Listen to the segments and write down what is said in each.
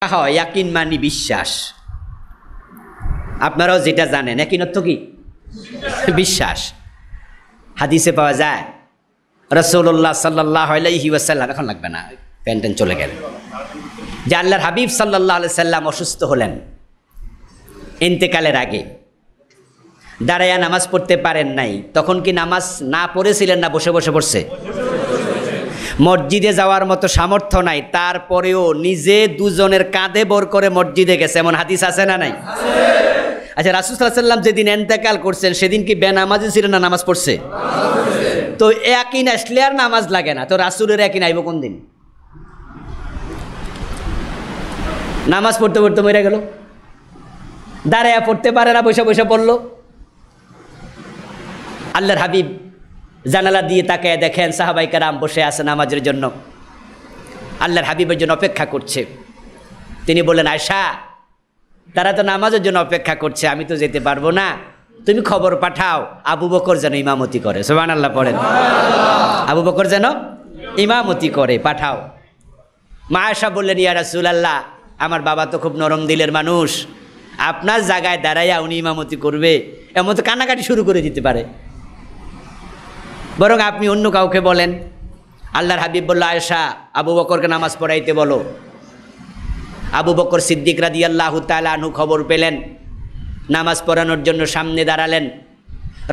ইয়াকিন মানি বিশ্বাস। আপনারাও যেটা জানেন, ইয়াকিন অর্থ কি? বিশ্বাস। হাদিসে পাওয়া যায় রাসূলুল্লাহ সাল্লাল্লাহু আলাইহি ওয়াসাল্লাম, এখন লাগবে না, প্যান্টেন চলে গেল, যে আল্লাহর হাবিব সাল্লাল্লাহু আলাইহি সাল্লাম অসুস্থ হলেন ইন্তেকালের আগে, দাঁড়াইয়া নামাজ পড়তে পারেন নাই। তখন কি নামাজ না পড়েছিলেন না বসে বসে পড়ছে? মসজিদে যাওয়ার মতো সামর্থ্য নাই, তারপরেও নিজে দুজনের কাঁধে বর করে মসজিদে গেছে, এমন হাদিস আছে না নাই? আচ্ছা, রাসূল সাল্লাল্লাহু আলাইহি ওয়াসাল্লাম যেদিন ইন্তেকাল করছেন সেদিন কি বেনামাজি ছিলেন না নামাজ পড়ছে? তো ইয়াকিন আসলে আর নামাজ লাগে না, তো রাসূলের ইয়াকিন আইব কোন দিন? নামাজ পড়তে পড়তে মরে গেল, দাঁড়াইয়া পড়তে পারে না, বসে বসে পড়লো। আল্লাহর হাবিব জানালা দিয়ে তাকায় দেখেন সাহাবায়ে কেরাম বসে আছে নামাজের জন্য, আল্লাহর হাবিবের জন্য অপেক্ষা করছে। তিনি বললেন, আয়েশা, তারা তো নামাজের জন্য অপেক্ষা করছে, আমি তো যেতে পারবো না, তুমি খবর পাঠাও আবু বকর যেন ইমামতি করে। সুবহানাল্লাহ পড়েন। আবু বকর যেন ইমামতি করে, পাঠাও। মা আয়েশা বললেন, ইয়া রাসূলুল্লাহ, আমার বাবা তো খুব নরম দিলের মানুষ, আপনার জায়গায় দাঁড়াইয়া উনি ইমামতি করবে এমন তো কান্নাকাটি শুরু করে দিতে পারে, বরং আপনি অন্য কাউকে বলেন। আল্লাহর হাবিব বলল, আয়েশা, আবু বকরকে নামাজ পড়াইতে বলো। আবু বকর সিদ্দিক রাদিয়াল্লাহু তাআলা আনহু খবর পেলেন, নামাজ পড়ানোর জন্য সামনে দাঁড়ালেন।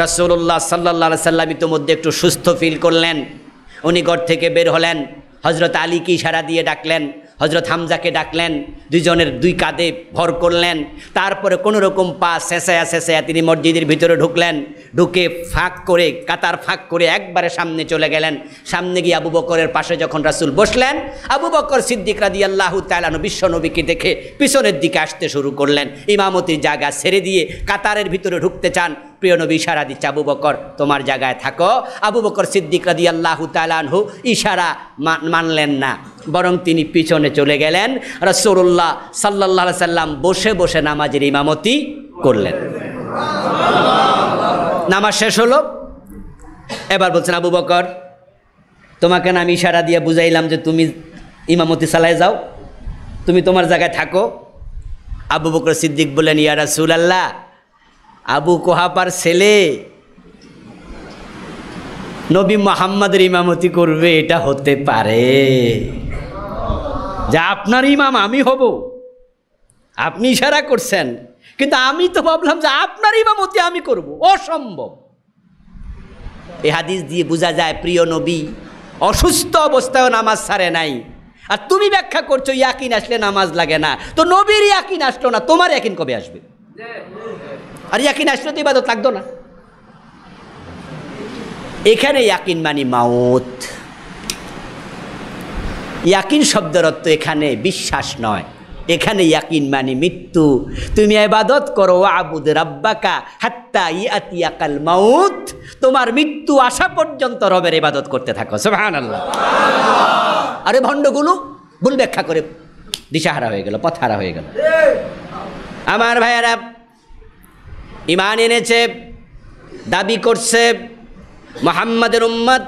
রাসূলুল্লাহ সাল্লাল্লাহু আলাইহি সাল্লাম ইতিমধ্যে একটু সুস্থ ফিল করলেন, উনি ঘর থেকে বের হলেন, হযরত আলীকে ইশারা দিয়ে ডাকলেন, হযরত হামজাকে ডাকলেন, দুইজনের দুই কাঁধে ভর করলেন, তারপরে কোনো রকম পা শেষায়া তিনি মসজিদের ভিতরে ঢুকলেন, ঢুকে ফাঁক করে, কাতার ফাঁক করে একবারে সামনে চলে গেলেন। সামনে গিয়ে আবু বকরের পাশে যখন রাসূল বসলেন, আবু বকর সিদ্দিক রাদিয়াল্লাহু তাআলা আনহু বিশ্বনবীকে দেখে পিছনের দিকে আসতে শুরু করলেন, ইমামতির জায়গা ছেড়ে দিয়ে কাতারের ভিতরে ঢুকতে চান। প্রিয় নবী ইশারা দিচ্ছে, আবু বকর তোমার জায়গায় থাকো। আবু বকর সিদ্দিক রাদিয়াল্লাহু তাআলা আনহু ইশারা মানলেন না, বরং তিনি পিছনে চলে গেলেন। রাসূলুল্লাহ সাল্লাল্লাহু আলাইহি সাল্লাম বসে বসে নামাজের ইমামতি করলেন। নামাজ শেষ হলো, এবার বলছেন, আবু বকর, তোমাকে না আমি ইশারা দিয়ে বুঝাইলাম যে তুমি ইমামতি চালায় যাও, তুমি তোমার জায়গায় থাকো। আবু বকর সিদ্দিক বললেন, ইয়া রাসূলুল্লাহ, আবু কুহাফার ছেলে নবী মুহাম্মদের ইমামতি করবে, এটা হতে পারে যে আপনার ইমাম আমি হব? আপনি ইশারা করছেন, কিন্তু আমি তো ভাবলাম যে আপনার ইমামতি আমি করব, অসম্ভব। এই হাদিস দিয়ে বোঝা যায় প্রিয় নবী অসুস্থ অবস্থায়ও নামাজ ছাড়ে নাই। আর তুমি ব্যাখ্যা করছো ইয়াকিন আসলে নামাজ লাগে না, তো নবীর ইয়াকিন আসলো না, তোমার ইয়াকিন কবে আসবে? আর ইয়াকিন আসলে তো ইবাদত লাগতো না। এখানে ইয়াকিন মানে মাউত। ইয়াকিন শব্দের অর্থ এখানে বিশ্বাস নয়, এখানে ইয়াকিন মানে মৃত্যু। তুমি ইবাদত করো, আবুদ রাব্বাকা হাত্তা ইয়াতিয়াকাল মাউত, তোমার মৃত্যু আসা পর্যন্ত রবের ইবাদত করতে থাকো। সুবহানাল্লাহ। আরে ভণ্ডগুলো ভুল ব্যাখ্যা করে দিশাহারা হয়ে গেল, পথহারা হয়ে গেল। আমার ভাইয়েরা, ঈমান এনেছে, দাবি করছে মুহাম্মাদের উম্মত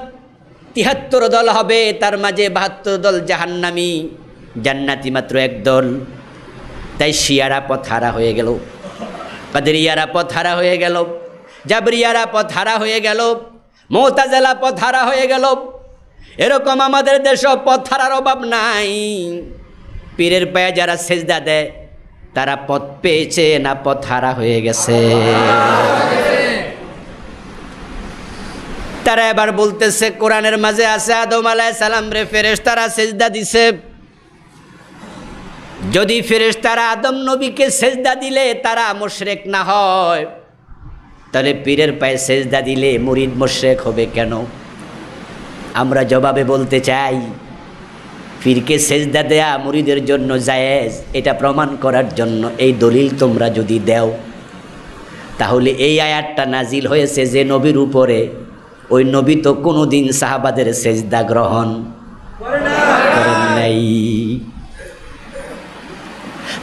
৭৩ দল হবে, তার মাঝে ৭২ দল জাহান্নামী, জান্নাতি মাত্র এক দল। তাই শিয়ারা পথহারা হয়ে গেল, কাদেরিয়ারা পথহারা হয়ে গেল, জাবরিয়ারা পথহারা হয়ে গেল, মুতাজিলা পথহারা হয়ে গেল। এরকম আমাদের দেশে পথহারার অভাব নাই। পীরের পায়ে যারা সেজদা দেয় তারা পথ পেয়েছে না পথহারা হয়ে গেছে? তারা এবার বলতেছে, কোরআনের মাঝে আছে আদম আলাইহিস সালাম রে ফেরেশতারা সেজদা দিছে। যদি ফেরেশতারা আদম নবীকে সেজদা দিলে তারা মুশরিক না হয়, তাহলে পীরের পায়ে সেজদা দিলে মুরিদ মুশরিক হবে কেন? আমরা জবাবে বলতে চাই, পীরকে সেজদা দেয়া মুরিদের জন্য জায়েজ, এটা প্রমাণ করার জন্য এই দলিল তোমরা যদি দেও, তাহলে এই আয়াতটা নাজিল হয়েছে যে নবীর উপরে, ওই নবী তো কোনোদিন সাহাবাদের সেজদা গ্রহণ করেন নাই।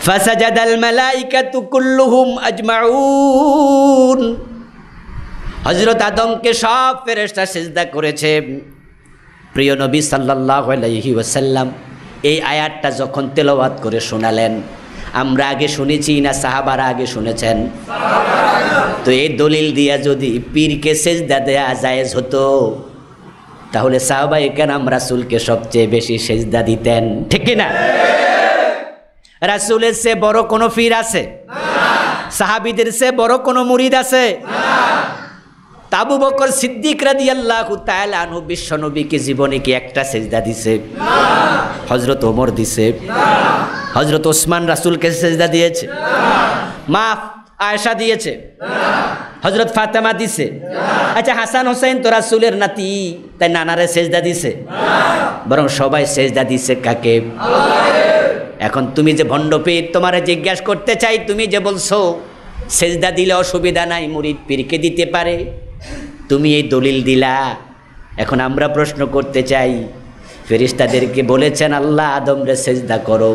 ফাসাজাদাল মালাইকাতু কুল্লুহুম আজমাউন, হযরত আদমকে সব ফেরেশতা সেজদা করেছে। প্রিয় নবী সাল্লাল্লাহু আলাইহি ওয়াসাল্লাম এই আয়াতটা যখন তেলাওয়াত করে শোনালেন, আমরা আগে শুনেছি না সাহাবারা আগে শুনেছেন? তো এই দলিল দিয়া যদি পীরকে সেজদা দেয়া জায়েজ হতো, তাহলে সাহাবায়ে কেরাম রাসূলকে সবচেয়ে বেশি সেজদা দিতেন, ঠিক কি না? রাসূলের চেয়ে বড় কোনো পীর আছে? সাহাবীদের চেয়ে বড় কোনো মুরিদ আছে? আবু বকর সিদ্দিক রাদিয়াল্লাহু তাআলা আনহু বিশ্বনবীকে জীবনে কি একটা সেজদা দিছে? হযরত ওমর দিছে, হযরত ওসমান রাসূলকে সেজদা দিয়েছে, মা আয়েশা দিয়েছে, হযরত ফাতেমা দিছে। আচ্ছা, হাসান হোসেন তো রাসূলের নাতি, তাই নানারে সেজদা দিছে? বরং সবাই সেজদা দিছে কাকে? এখন তুমি যে ভণ্ড পীর, তোমারে জিজ্ঞাসা করতে চাই, তুমি যে বলছো সেজদা দিলে অসুবিধা নাই, মুরিদ পীরকে দিতে পারে, তুমি এই দলিল দিলা। এখন আমরা প্রশ্ন করতে চাই, ফেরেশতাদেরকে বলেছেন আল্লাহ আদমরে সেজদা করো,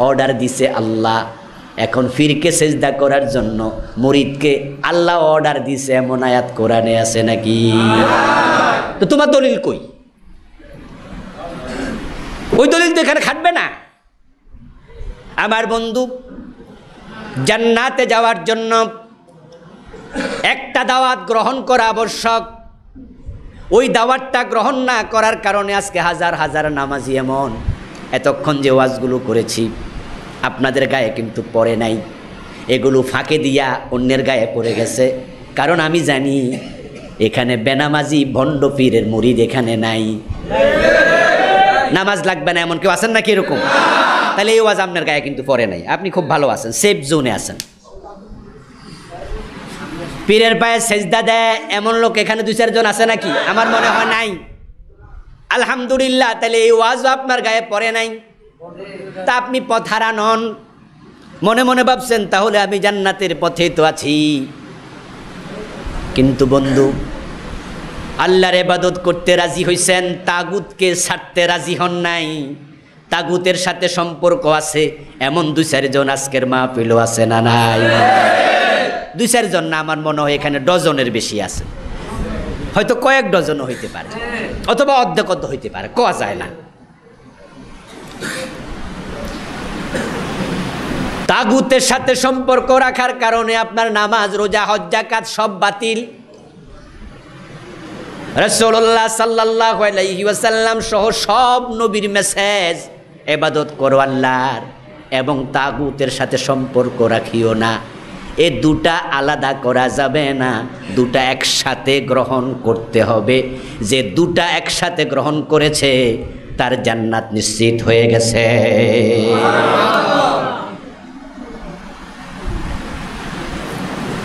অর্ডার দিছে আল্লাহ। এখন পীরকে সেজদা করার জন্য মুরিদকে আল্লাহ অর্ডার দিছে, এমন আয়াত কোরআনে আছে নাকি? তো তোমার দলিল কই? ওই দলিল তো এখানে খাটবে না। আমার বন্ধু, জান্নাতে যাওয়ার জন্য একটা দাওয়াত গ্রহণ করা আবশ্যক। ওই দাওয়াতটা গ্রহণ না করার কারণে আজকে হাজার হাজার নামাজি এমন এতক্ষণ যে ওয়াজগুলো করেছি আপনাদের গায়ে কিন্তু পড়ে নাই, এগুলো ফাঁকে দিয়া অন্যের গায়ে পড়ে গেছে। কারণ আমি জানি এখানে বেনামাজি ভণ্ড পীরের মুরিদ এখানে নাই। নামাজ লাগবে না এমন কেউ আছেন নাকি এরকম? তাহলে এই ওয়াজ আপনার গায়ে কিন্তু পড়ে নাই, আপনি খুব ভালো আছেন, সেফ জোনে আছেন। পীরের পায়ে সেজদা দেয় এমন লোক এখানে 2-4 জন আছে নাকি? আমার মনে হয় নাই। আলহামদুলিল্লাহ, তাহলে এই ওয়াজও আপনার গায়ে পড়ে নাই। তা আপনি পথহারা নন, মনে মনে ভাবছেন তাহলে আমি জান্নাতের পথে তো আছি। কিন্তু বন্ধু, আল্লাহর ইবাদত করতে রাজি হইছেন, তাগুতকে ছাড়তে রাজি হন নাই। তাগুতের সাথে সম্পর্ক আছে এমন 2-4 জন আজকের মাহফিলও আছে না নাই? 2-4 জন না, আমার মনে হয় এখানে ডজনের বেশি আছে, হয়তো কয়েক ডজনও হইতে পারে, অথবা অর্ধেক হইতে পারে, কোয়া যায় না। তাগুতের সাথে সম্পর্ক রাখার কারণে আপনার নামাজ, রোজা, হজ, যাকাত সব বাতিল। রাসূলুল্লাহ সাল্লাল্লাহু আলাইহি ওয়াসাল্লাম সহ সব নবীর মেসেজ, ইবাদত করো আল্লাহর এবং তাগুতের সাথে সম্পর্ক রাখিও না। এই দুটা আলাদা করা যাবে না, দুটা একসাথে গ্রহণ করতে হবে। যে দুটা একসাথে গ্রহণ করেছে তার জান্নাত নিশ্চিত হয়ে গেছে।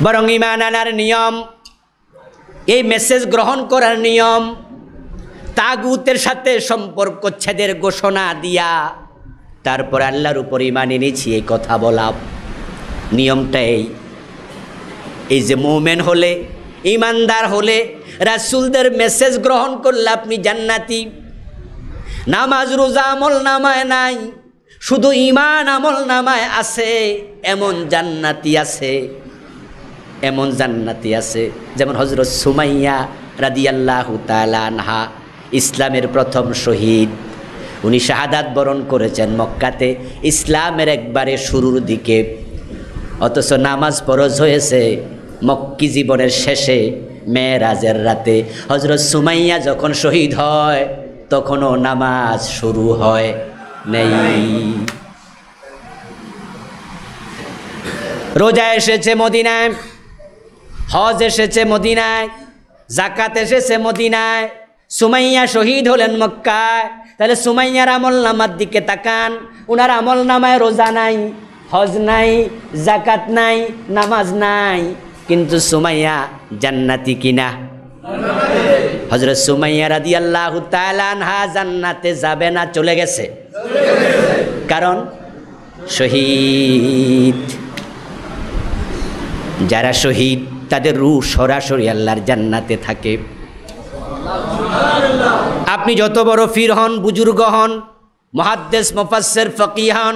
বরং ঈমান আনার নিয়ম, এই মেসেজ গ্রহণ করার নিয়ম, তাগুতের সাথে সম্পর্ক ছেদের ঘোষণা দিয়া তারপর আল্লাহর উপর ঈমান এনেছি এই কথা বলা। নিয়মটা এই যে মুমিন হলে, ঈমানদার হলে, রাসূলদের মেসেজ গ্রহণ করলে আপনি জান্নাতি। নামাজ রোজা আমল নামায় নাই, শুধু ঈমান আমল নামায় আছে, এমন জান্নাতি আছে, এমন জান্নাতি আছে। যেমন হযরত সুমাইয়া রাদিয়াল্লাহু তাআলা আনহা, ইসলামের প্রথম শহীদ, উনি শাহাদাত বরণ করেছেন মক্কাতে ইসলামের একবারে শুরুর দিকে। অথচ নামাজ ফরজ হয়েছে মক্কি জীবনের শেষে, মেরাজের রাতে। হযরত সুমাইয়া যখন শহীদ হয় তখনও নামাজ শুরু হয় নেই। রোজা এসেছে মদিনায়, হজ এসেছে মদিনায়, যাকাত এসেছে মদিনায়, সুমাইয়া শহীদ হলেন মক্কায়। তাহলে সুমাইয়ার আমল নামার দিকে তাকান, উনার আমল নামায় রোজা নাই, হজ নাই, যাকাত নাই, নামাজ নাই, কিন্তু সুমাইয়া জান্নাতি কিনা? হযরত সুমাইয়া রাদিয়াল্লাহু তাআলা আনহা জান্নাতে যাবে না, চলে গেছে। কারণ শহীদ। যারা শহীদ তাদের রূহ সরাসরি আল্লাহর জান্নাতে থাকে। আপনি যত বড় পীর হন, বুজুর্গ হন, মুহাদ্দিস, মুফাসসির, ফকিহ হন,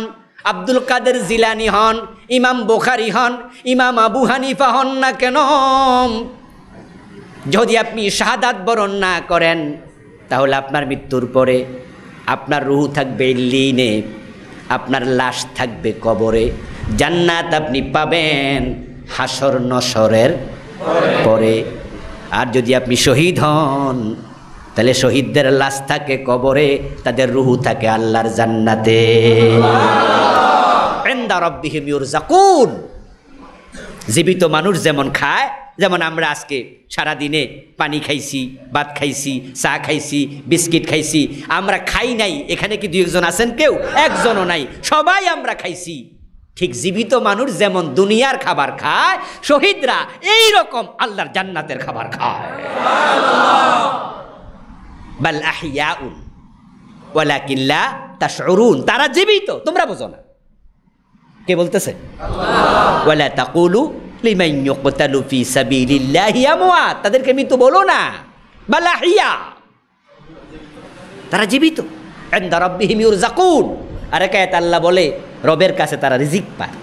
আব্দুল কাদের জিলানী হন, ইমাম বুখারী হন, ইমাম আবু হানিফা হন না কেন, যদি আপনি শাহাদাত বরণ না করেন তাহলে আপনার মৃত্যুর পরে আপনার রুহু থাকবে ইল্লিনে, আপনার লাশ থাকবে কবরে, জান্নাত আপনি পাবেন হাসর নসরের পরে। আর যদি আপনি শহীদ হন তাহলে শহীদদের লাশ থাকে কবরে, তাদের রুহু থাকে আল্লাহর জান্নাতে। ইনদা রাব্বিহিম ইউরযাকুন। জীবিত মানুষ যেমন খায়, যেমন আমরা আজকে সারাদিনে পানি খাইছি, ভাত খাইছি, চা খাইছি, বিস্কিট খাইছি, আমরা খাই নাই এখানে কি 2 জন আছেন? কেউ একজনও নাই, সবাই আমরা খাইছি। ঠিক জীবিত মানুষ যেমন দুনিয়ার খাবার খায়, শহীদরা এই রকম আল্লাহর জান্নাতের খাবার খায়। বাল আহইয়াউন ওয়ালাকিন লা তাশউরুন। তারা জীবিত, তোমরা বোঝো না। কে বলতেছে? ওয়ালা তাকুলু লিমান ইউকতালু ফি সাবিলিল্লাহি আমওয়াত। তাদেরকে মৃত্যু বলো না, বাল আহইয়া, তারা জীবিত। ইনদা রাব্বিহিম ইউরযাকুন। আর এক আয়াত আল্লাহ বলে রবের কাছে তারা রিজিক পায়।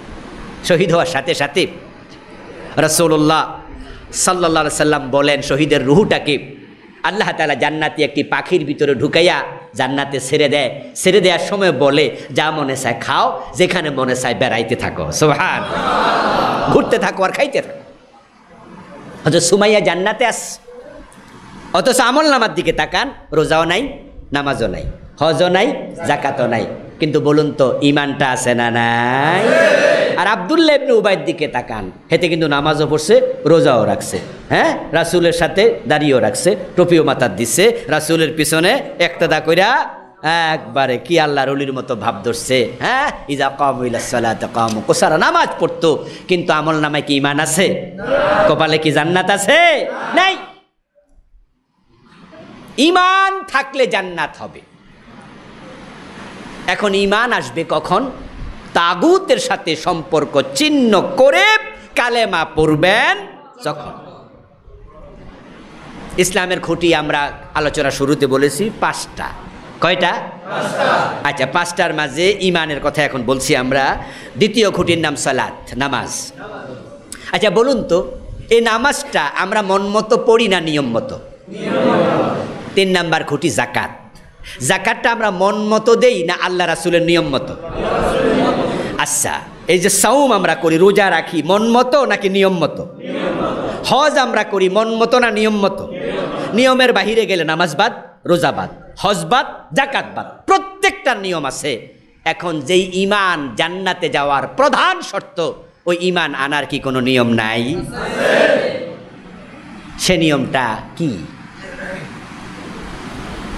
শহীদ হওয়ার সাথে সাথে রাসূলুল্লাহ সাল্লাল্লাহু আলাইহি সাল্লাম বলেন, শহীদের রুহুটাকে আল্লাহ তাআলা জান্নাতি একটি পাখির ভিতরে ঢুকাইয়া জান্নাতে ছেড়ে দেয়। ছেড়ে দেওয়ার সময় বলে, যা মনে চায় খাও, যেখানে মনে চায় বেড়াইতে থাকো, সুবহানাল্লাহ, ঘুরতে থাকো আর খাইতে থাকো। হযরত সুমাইয়া জান্নাতে আস, অথচ আমল নামার দিকে তাকান, রোজাও নাই, নামাজও নাই, হজও নাই, যাকাতও নাই, কিন্তু বলুন তো ইমানটা আছে না নাই? আর আব্দুল্লাহ ইবনে উবাইয়ের দিকে তাকান, হেতে কিন্তু নামাজও পড়ছে, রোজাও রাখছে, হ্যাঁ, রাসূলের সাথে দাড়িও রাখছে, টুপিও মাথার দিচ্ছে, রাসূলের পিছনে ইক্তেদা কইরা একবারে কি আল্লাহর ওলির মতো ভাব ধরছে। হ্যাঁ, ইজা কামু ইলাস সালাতি কামু কুসারা, নামাজ পড়তো, কিন্তু আমল নামায় কি ইমান আছে? কপালে কি জান্নাত আছে? নাই। ইমান থাকলে জান্নাত হবে। এখন ইমান আসবে কখন? তাগুতের সাথে সম্পর্ক ছিন্ন করে কালেমা পড়বেন যখন। ইসলামের খুঁটি আমরা আলোচনা শুরুতে বলেছি 5টা। কয়টা? 5টা। আচ্ছা, 5টার মাঝে ইমানের কথা এখন বলছি আমরা। দ্বিতীয় খুঁটির নাম সালাত, নামাজ। আচ্ছা বলুন তো, এই নামাজটা আমরা মন মতো পড়ি না নিয়ম মতো? 3 নাম্বার খুঁটি যাকাত। যাকাতটা আমরা মন মতো দেই না আল্লাহ রাসূলের নিয়ম মতো? আচ্ছা, এই যে সাওম আমরা করি, রোজা রাখি, মন মতো নাকি নিয়ম মতো? হজ আমরা করি মন মতো না নিয়ম মতো? নিয়মের বাহিরে গেলে নামাজ বাদ, রোজা বাদ, হজ বাদ, যাকাত বাদ, প্রত্যেকটা নিয়ম আছে। এখন যেই ঈমান জান্নাতে যাওয়ার প্রধান শর্ত, ওই ঈমান আনার কি কোনো নিয়ম নাই? সে নিয়মটা কি?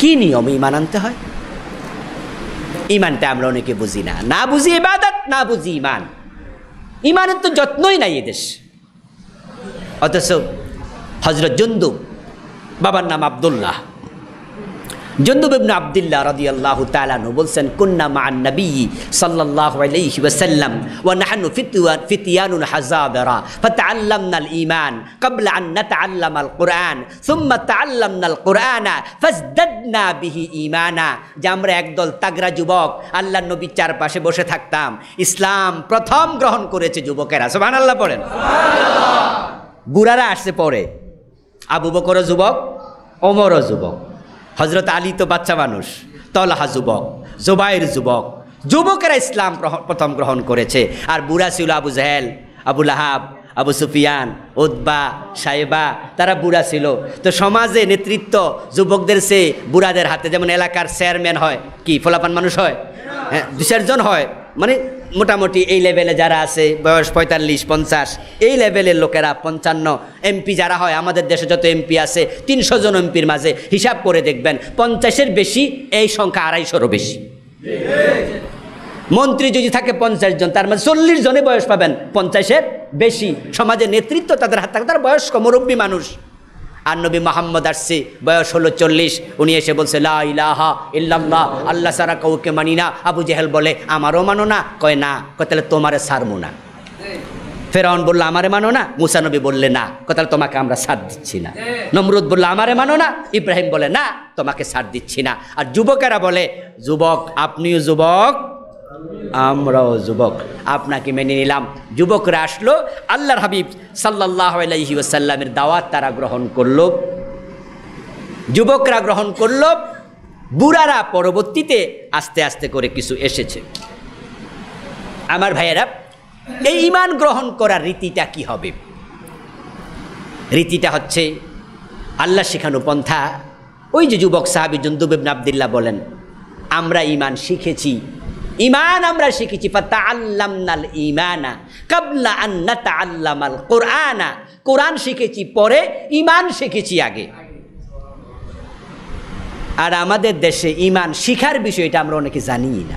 কি নিয়ম ঈমান আনতে হয়? ঈমানটা আমরা অনেকে বুঝি না, না বুঝি ইবাদত, না বুঝি ঈমান। ঈমানের তো যত্নই নাই এদেশ। অথচ হযরত জুনদুব, বাবার নাম আব্দুল্লাহ, জুনদুব ইবনে আব্দুল্লাহ রাদিয়াল্লাহু তাআলা আনহু বলছেন, কুন্না মা'আন নবী সাল্লাল্লাহু আলাইহি ওয়াসাল্লাম ওয়া নাহনু ফিতয়ানুন হাযাবিরা ফাতাআল্লামনাল ঈমান ক্বাবলা আন নাতাআল্লামাল কুরআন সুম্মা তাআল্লামনাল কুরআনা ফাজদাদনা বিহি ঈমানা। যে আমরা একদল তাগড়া যুবক আল্লাহর নবীর চারপাশে বসে থাকতাম। ইসলাম প্রথম গ্রহণ করেছে যুবকেরা, সুবহানাল্লাহ পড়েন। সুবহানাল্লাহ। বুড়ারা আসছে পরে, আবু বকরও যুবক, ওমরও যুবক, হযরত আলী তো বাচ্চা মানুষ, তলহা যুবক, জুবাইর যুবক, যুবকেরা ইসলাম প্রথম গ্রহণ করেছে। আর বুড়া ছিল আবু জাহেল, আবু লাহাব, আবু সুফিয়ান, উতবা, সাইবা, তারা বুড়া ছিল। তো সমাজে নেতৃত্ব যুবকদের চেয়ে বুড়াদের হাতে। যেমন এলাকার চেয়ারম্যান হয় কি ফলাপান মানুষ হয়? হ্যাঁ, 2-4 জন হয়, মানে মোটামুটি এই লেভেলে যারা আছে বয়স 45-50, এই লেভেলের লোকেরা 55। এমপি যারা হয়, আমাদের দেশে যত এমপি আছে 300 জন এমপির মাঝে হিসাব করে দেখবেন 50-এর বেশি, এই সংখ্যা 250-এরও বেশি। মন্ত্রী যদি থাকে 50 জন, তার মাঝে 40 জনে বয়স পাবেন 50-এর বেশি। সমাজের নেতৃত্ব তাদের হাত থাকে, তারা বয়স্ক মুরব্বী মানুষ। আর নবী মুহাম্মদ আসছে, বয়স হলো 40, উনি এসে বলছে লা ইলাহা ইল্লাল্লাহ, আল্লাহ ছাড়া কাউকে মানি না। আবু জেহেল বলে আমারও মানো না? কয় না। কয় তাহলে তোমারে ছাড়বো না। ফেরাউন বললো আমারে মানো না? মুসা নবী বললে না। কয় তাহলে তোমাকে আমরা ছাড় দিচ্ছি না। নমরুদ বললো আমারে মানো না? ইব্রাহিম বলে না, তোমাকে ছাড় দিচ্ছি না। আর যুবকেরা বলে যুবক আপনিও যুবক, আমরাও যুবক, আপনাকে মেনে নিলাম। যুবকরা আসলো, আল্লাহর হাবিব সাল্লাল্লাহু আলাইহি ওয়াসাল্লামের দাওয়াত তারা গ্রহণ করলো। যুবকরা গ্রহণ করলো, বুড়ারা পরবর্তীতে আস্তে আস্তে করে কিছু এসেছে। আমার ভাইয়েরা, এই ঈমান গ্রহণ করার রীতিটা কি হবে? রীতিটা হচ্ছে আল্লাহ শেখানো পন্থা। ওই যে যুবক সাহাবী জুনদুব ইবনে আব্দুল্লাহ বলেন, আমরা ঈমান শিখেছি, ঈমান আমরা শিখেছি ফাতাআল্লামনাল ঈমানা ক্বাবলা আন নাতাআল্লামাল কুরআনা। কোরআন শিখেছি পরে, ঈমান শিখেছি আগে। আর আমাদের দেশে ঈমান শিখার বিষয়টা আমরা অনেকে জানিই না,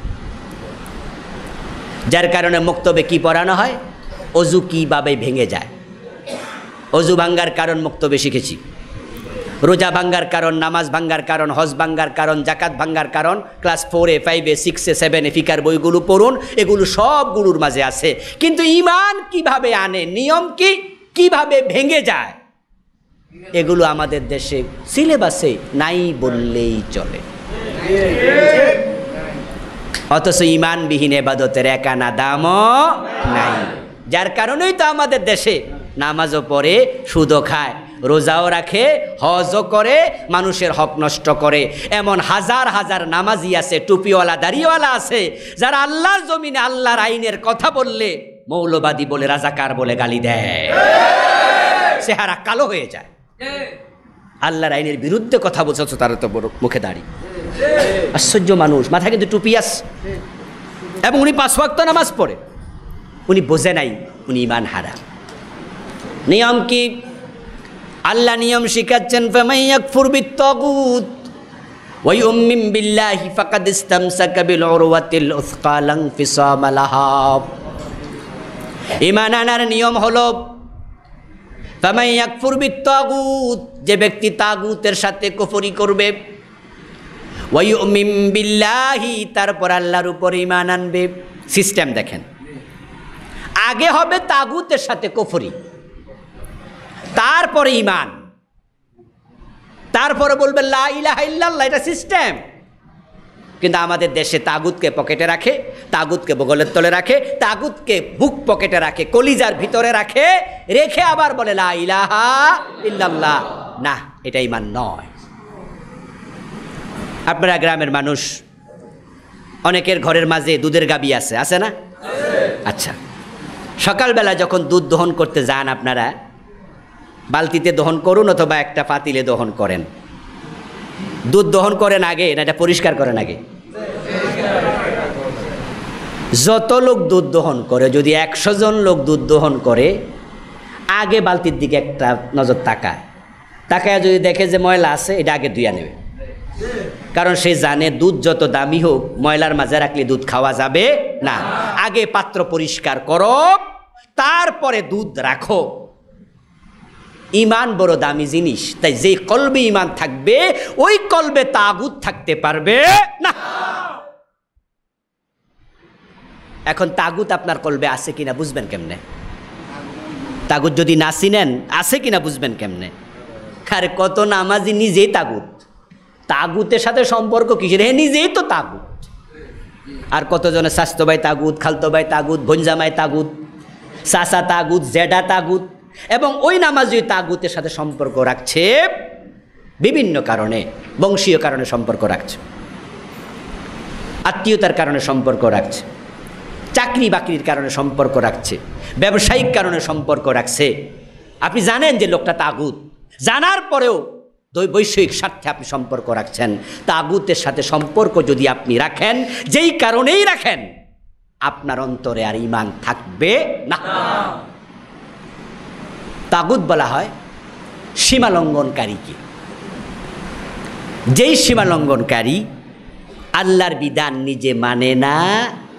যার কারণে মক্তবে কি পড়ানো হয়, অজু কীভাবে ভেঙে যায়। অজু ভাঙ্গার কারণ মক্তবে শিখেছি, রোজা ভাঙ্গার কারণ, নামাজ ভাঙ্গার কারণ, হজ ভাঙ্গার কারণ, জাকাত ভাঙ্গার কারণ ক্লাস 4-এ 5-এ 6-এ 7-এ ফিকার বইগুলো পড়ুন, এগুলো সবগুলোর মাঝে আছে। কিন্তু ঈমান কিভাবে আনে, নিয়ম কি, কিভাবে ভেঙে যায়, এগুলো আমাদের দেশে সিলেবাসে নাই বললেই চলে। অথচ ঈমানবিহীন ইবাদতের এক আনা দামও নাই। যার কারণেই তো আমাদের দেশে নামাজও পড়ে, সুদও খায়, রোজাও রাখে, হজও করে, মানুষের হক নষ্ট করে। এমন হাজার হাজার নামাজি আছে, টুপিওয়ালা, দাড়িওয়ালা আছে, যারা আল্লাহর জমিনে আল্লাহর আইনের কথা বললে মৌলবাদী বলে, রাজাকার বলে গালি দেয়, চেহারা কালো হয়ে যায়। আল্লাহর আইনের বিরুদ্ধে কথা বলছো, তারা তো বড় মুখে দাড়ি। আশ্চর্য মানুষ, মাথায় কিন্তু টুপি আছে, এবং উনি 5 ওয়াক্ত নামাজ পড়ে। উনি বোঝে নাই উনি ঈমান হারা। নিয়ম কি? আল্লাহ নিয়ম শিখাচ্ছেন, ফামান ইয়াকফুর বিত্তাগুত ওয়া ইউমিন বিল্লাহি ফাকাদ ইসতামসাকা বিল উরওয়াতিল উসকা লা ইনফিসামা লাহা। ঈমান আনার নিয়ম হলো ফামান ইয়াকফুর বিত্তাগুত, যে ব্যক্তি তাগুতের সাথে কুফরি করবে, ওয়া ইউমিন বিল্লাহি, তারপর আল্লাহর উপর ঈমান আনবে। সিস্টেম দেখেন, আগে হবে তাগুতের সাথে কুফরি, তারপরে ঈমান, তারপরে বলবে লা ইলাহা ইল্লাল্লাহ। এটা সিস্টেম। কিন্তু আমাদের দেশে তাগুতকে পকেটে রাখে, তাগুতকে বগলের তলে রাখে, তাগুতকে বুক পকেটে রাখে, কলিজার ভিতরে রাখে, রেখে আবার বলে লা ইলাহা ইল্লাল্লাহ। না, এটা ঈমান নয়। আপনারা গ্রামের মানুষ, অনেকের ঘরের মাঝে দুধের গাবি আছে, আছে না? আচ্ছা, সকালবেলা যখন দুধ দহন করতে যান, আপনারা বালতিতে দহন করুন অথবা একটা পাতিলে দহন করেন। দুধ দহন করেন আগে না এটা পরিষ্কার করেন আগে? যত লোক দুধ দহন করে, যদি 100 জন লোক দুধ দহন করে, আগে বালতির দিকে একটা নজর তাকায়, তাকায় যদি দেখে যে ময়লা আছে, এটা আগে ধুইয়া নেবে। কারণ সে জানে দুধ যত দামি হোক, ময়লার মাঝে রাখলে দুধ খাওয়া যাবে না। আগে পাত্র পরিষ্কার করো, তারপরে দুধ রাখো। ঈমান বড় দামি জিনিস, তাই যে কলবে ঈমান থাকবে, ওই কলবে তাগুত থাকতে পারবে না। এখন তাগুত আপনার কলবে আছে কিনা বুঝবেন কেমনে? তাগুত যদি না চিনেন আছে কিনা বুঝবেন কেমনে? আরে কত নামাজি নিজেই তাগুত, তাগুতের সাথে সম্পর্ক কিসের? হে নিজেই তো তাগুত। আর কতজনের স্বাস্থ্য ভাই তাগুত, খালতো ভাই তাগুত, ভঞ্জামাই তাগুত, চাচা তাগুত, জেডা তাগুত, এবং ওই নামাজি তাগুতের সাথে সম্পর্ক রাখছে বিভিন্ন কারণে, বংশীয় কারণে সম্পর্ক রাখছে, আত্মীয়তার কারণে সম্পর্ক রাখছে, চাকরি বাকরির কারণে সম্পর্ক রাখছে, ব্যবসায়িক কারণে সম্পর্ক রাখছে। আপনি জানেন যে লোকটা তাগুত, জানার পরেও বৈষয়িক স্বার্থে আপনি সম্পর্ক রাখছেন। তাগুতের সাথে সম্পর্ক যদি আপনি রাখেন, যেই কারণেই রাখেন, আপনার অন্তরে আর ঈমান থাকবে না। তাগুত বলা হয় সীমালঙ্ঘনকারীকে। যেই সীমালঙ্ঘনকারী আল্লাহর বিধান নিজে মানে না,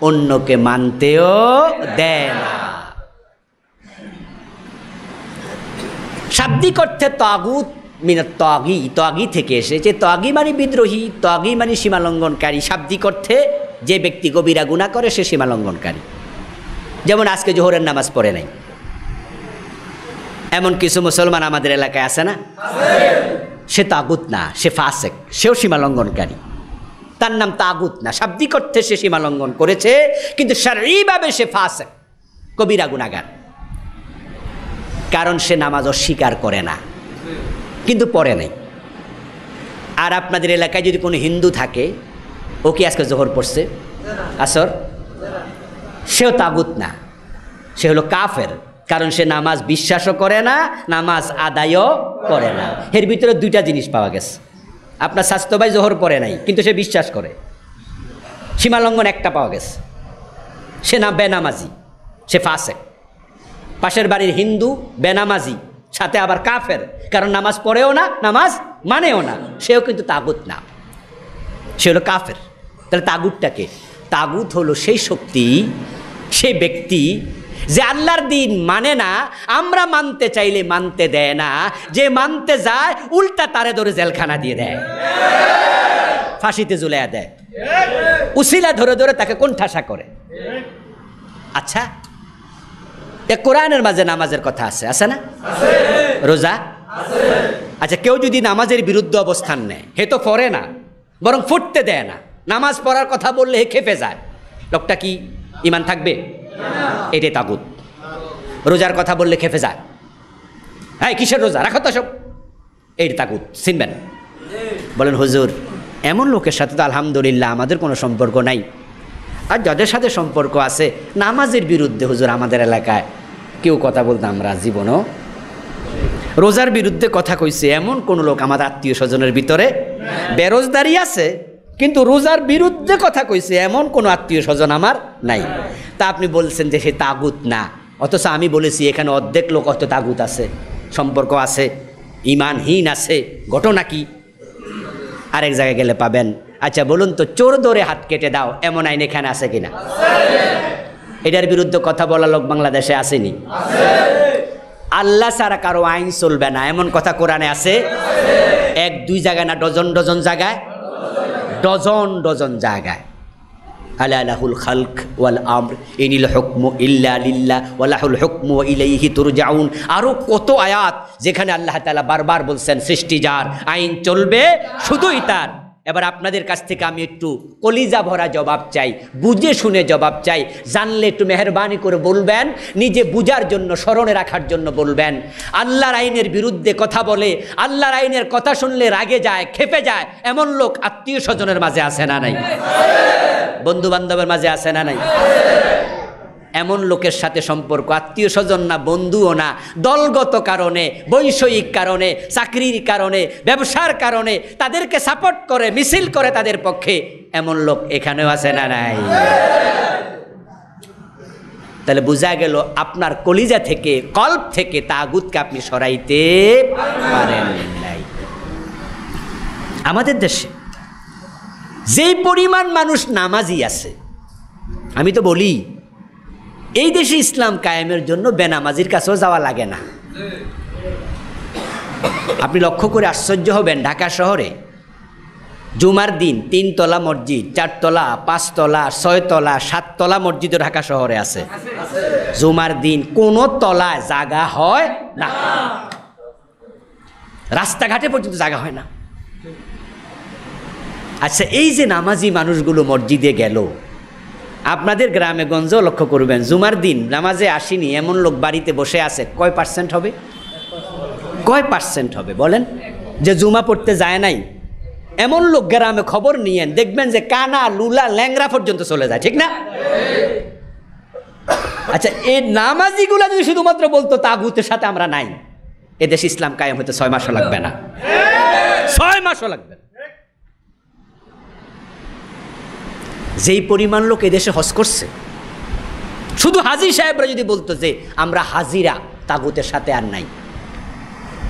অন্যকে মানতেও দেয় না। শাব্দিক অর্থে তাগুত মিনাত তাগী, তাগী থেকে এসেছে। তাগী মানে বিদ্রোহী, তাগী মানে সীমালঙ্ঘনকারী। শাব্দিক অর্থে যে ব্যক্তি কবিরা গুনাহ করে সে সীমালঙ্ঘনকারী। যেমন আজকে জোহরের নামাজ পড়ে নাই, এমন কিছু মুসলমান আমাদের এলাকায় আছে না? সে তাগুত না, সে ফাসেক, সেও সীমালঙ্ঘনকারী। তার নাম তাগুত না, শাব্দিক অর্থে সে সীমালঙ্ঘন করেছে, কিন্তু শারঈভাবে সে ফাসেক, কবিরা গুনাহগার। কারণ সে নামাজ অস্বীকার করে না, কিন্তু পড়ে নাই। আর আপনাদের এলাকায় যদি কোনো হিন্দু থাকে, ও কি আজকে জোহর পড়ছে, আসর? সেও তাগুত না, সে হলো কাফের। কারণ সে নামাজ বিশ্বাসও করে না, নামাজ আদায়ও করে না। এর ভিতরে দুইটা জিনিস পাওয়া গেছে। আপনার স্বাস্থ্য ভাই জোহর পড়ে নাই, কিন্তু সে বিশ্বাস করে। সীমালঙ্ঘন একটা পাওয়া গেছে, সে না বেনামাজি, সে ফাসেক। পাশের বাড়ির হিন্দু বেনামাজি, সাথে আবার কাফের, কারণ নামাজ পড়েও না, নামাজ মানেও না, সেও কিন্তু তাগুত না, সে হলো কাফের। তাহলে তাগুতটাকে, তাগুত হলো সেই শক্তি, সেই ব্যক্তি যে আল্লাহর দিন মানে না, আমরা মানতে চাইলে মানতে দেয় না, যে মানতে যায় উল্টা তারে ধরে জেলখানা দিয়ে দেয়, ফাঁসিতে ঝুলাইয়া দেয়, উসিলা ধরে ধরে তাকে কোণঠাসা করে। আচ্ছা, এ কোরআনের মাঝে নামাজের কথা আছে, আছে না? রোজা আচ্ছা, কেউ যদি নামাজের বিরুদ্ধে অবস্থান নেয়, হে তো পড়ে না, বরং ফুটতে দেয় না, নামাজ পড়ার কথা বললে হে খেপে যায়, লোকটা কি ইমান থাকবে? এটাই তাগুত। রোজার কথা বললে খেপে যায়, হ্যাঁ কিসের রোজা, রাখো তো সব, এই তাগুত। চিনবেন? বলেন হুজুর, এমন লোকের সাথে তো আলহামদুলিল্লাহ আমাদের কোনো সম্পর্ক নাই, আর যাদের সাথে সম্পর্ক আছে নামাজের বিরুদ্ধে হুজুর আমাদের এলাকায় কেউ কথা বলতে আমরা জীবনও। রোজার বিরুদ্ধে কথা কইছে এমন কোনো লোক আমাদের আত্মীয় স্বজনের ভিতরে, বেরোজদারি আছে কিন্তু রোজার বিরুদ্ধে কথা কইছে এমন কোনো আত্মীয় স্বজন আমার নাই। তা আপনি বলছেন যে সে তাগুত না, অথচ আমি বলেছি এখানে অর্ধেক লোক অত তাগুত আছে, সম্পর্ক আছে, ইমানহীন আছে। ঘটনা কি? আরেক জায়গায় গেলে পাবেন। আচ্ছা বলুন তো, চোর ধরে হাত কেটে দাও, এমন আইন এখানে আছে কিনা? এটার বিরুদ্ধে কথা বলা লোক বাংলাদেশে আসেনি। আল্লাহ ছাড়া কারো আইন চলবে না, এমন কথা কোরআনে আছে। এক দুই জায়গায় না, ডজন ডজন জায়গায়, ডজন ডজন জায়গায়। আলা লাহুল খালক ওয়াল আমর ইনিল হুকমু ইল্লা লিল্লাহ ওয়া লাহুল হুকমু ওয়া ইলাইহি তুরজাউন। আরও কত আয়াত যেখানে আল্লাহ তাআলা বারবার বলছেন সৃষ্টি যার, আইন চলবে শুধুই তার। এবার আপনাদের কাছ থেকে আমি একটু কলিজা ভরা জবাব চাই, বুঝে শুনে জবাব চাই। জানলে একটু মেহরবানি করে বলবেন, নিজে বুঝার জন্য, স্মরণে রাখার জন্য বলবেন। আল্লাহর আইনের বিরুদ্ধে কথা বলে, আল্লাহর আইনের কথা শুনলে রাগে যায়, খেপে যায়, এমন লোক আত্মীয় স্বজনের মাঝে আছে না নাই? বন্ধু বান্ধবের মাঝে আছে না নাই? এমন লোকের সাথে সম্পর্ক আত্মীয় স্বজন না, বন্ধুও না, দলগত কারণে, বৈষয়িক কারণে, চাকরির কারণে, ব্যবসার কারণে তাদেরকে সাপোর্ট করে, মিছিল করে তাদের পক্ষে, এমন লোক এখানেও আছে না নাই? তাহলে বোঝা গেল আপনার কলিজা থেকে, কল্প থেকে তাগুতকে আপনি সরাইতে পারেন নাই। আমাদের দেশে যেই পরিমাণ মানুষ নামাজি আছে, আমি তো বলি এই দেশে ইসলাম কায়েমের জন্য বেনামাজির কাছেও যাওয়া লাগে না। আপনি লক্ষ্য করে আশ্চর্য হবেন, ঢাকা শহরে জুমার দিন 3 তলা মসজিদ, 4 তলা, 5 তলা, 6 তলা, 7 তলা মসজিদও ঢাকা শহরে আছে। জুমার দিন কোনো তলায় জায়গা হয় না, রাস্তাঘাটে পর্যন্ত জায়গা হয় না। আচ্ছা, এই যে নামাজি মানুষগুলো মসজিদে গেল, আপনাদের গ্রামে গঞ্জেও লক্ষ্য করবেন, জুমার দিন নামাজে আসেনি এমন লোক বাড়িতে বসে আছে কয় পার্সেন্ট হবে? কয় পার্সেন্ট হবে বলেন? যে জুমা পড়তে যায় নাই এমন লোক গ্রামে খবর নিয়েন, দেখবেন যে কানা, লুলা, ল্যাংরা পর্যন্ত চলে যায়, ঠিক না? আচ্ছা, এই নামাজিগুলা যদি শুধুমাত্র বলতো তাগুতের সাথে আমরা নাই, এদেশ ইসলাম কায়েম হতে 6 মাসও লাগবে না, 6 মাসও লাগবে না। যেই পরিমাণ লোক এদেশে হজ করছে, শুধু হাজি সাহেবরা যদি বলতো যে আমরা হাজিরা তাগুতের সাথে আর নাই,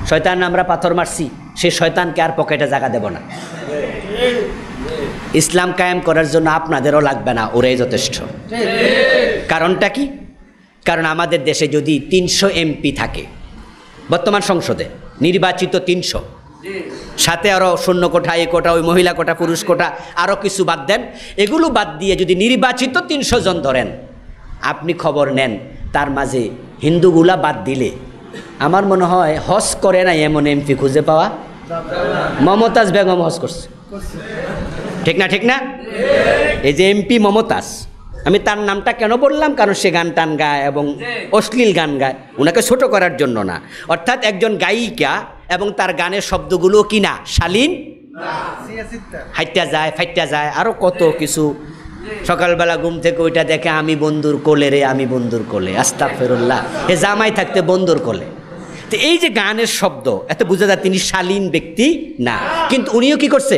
শয়তান আমরা পাথর মারছি, সে শয়তানকে আর পকেটে জায়গা দেব না। ইসলাম কায়েম করার জন্য আপনাদেরও লাগবে না, ওরাই যথেষ্ট। কারণটা কি? কারণ আমাদের দেশে যদি 300 এমপি থাকে, বর্তমান সংসদে নির্বাচিত 300, সাথে আরও শূন্য কোঠা, এ কোটা, ওই মহিলা কোটা, পুরুষ কোটা, আরও কিছু বাদ দেন, এগুলো বাদ দিয়ে যদি নির্বাচিত 300 জন ধরেন, আপনি খবর নেন তার মাঝে হিন্দুগুলা বাদ দিলে আমার মনে হয় হজ করে না এমন এমপি খুঁজে পাওয়া। মমতাজ বেগম হজ করছে, ঠিক না? ঠিক না? এই যে এমপি মমতাজ, আমি তার নামটা কেন বললাম? কারণ সে গান টান গায় এবং অশ্লীল গান গায়, ওনাকে ছোট করার জন্য না। অর্থাৎ একজন গায়িকা এবং তার গানের শব্দগুলো কি না শালীন হাইটা যায় ফাইটা যায় আরো কত কিছু। সকালবেলা ঘুম থেকে ওইটা দেখে আমি বন্ধুর কোলে রে, আমি বন্ধুর কোলে, আস্তাগফিরুল্লাহ, এ জামাই থাকতে বন্ধুর কোলে। তো এই যে গানের শব্দ, এত বোঝা যায় তিনি শালীন ব্যক্তি না, কিন্তু উনিও কি করছে?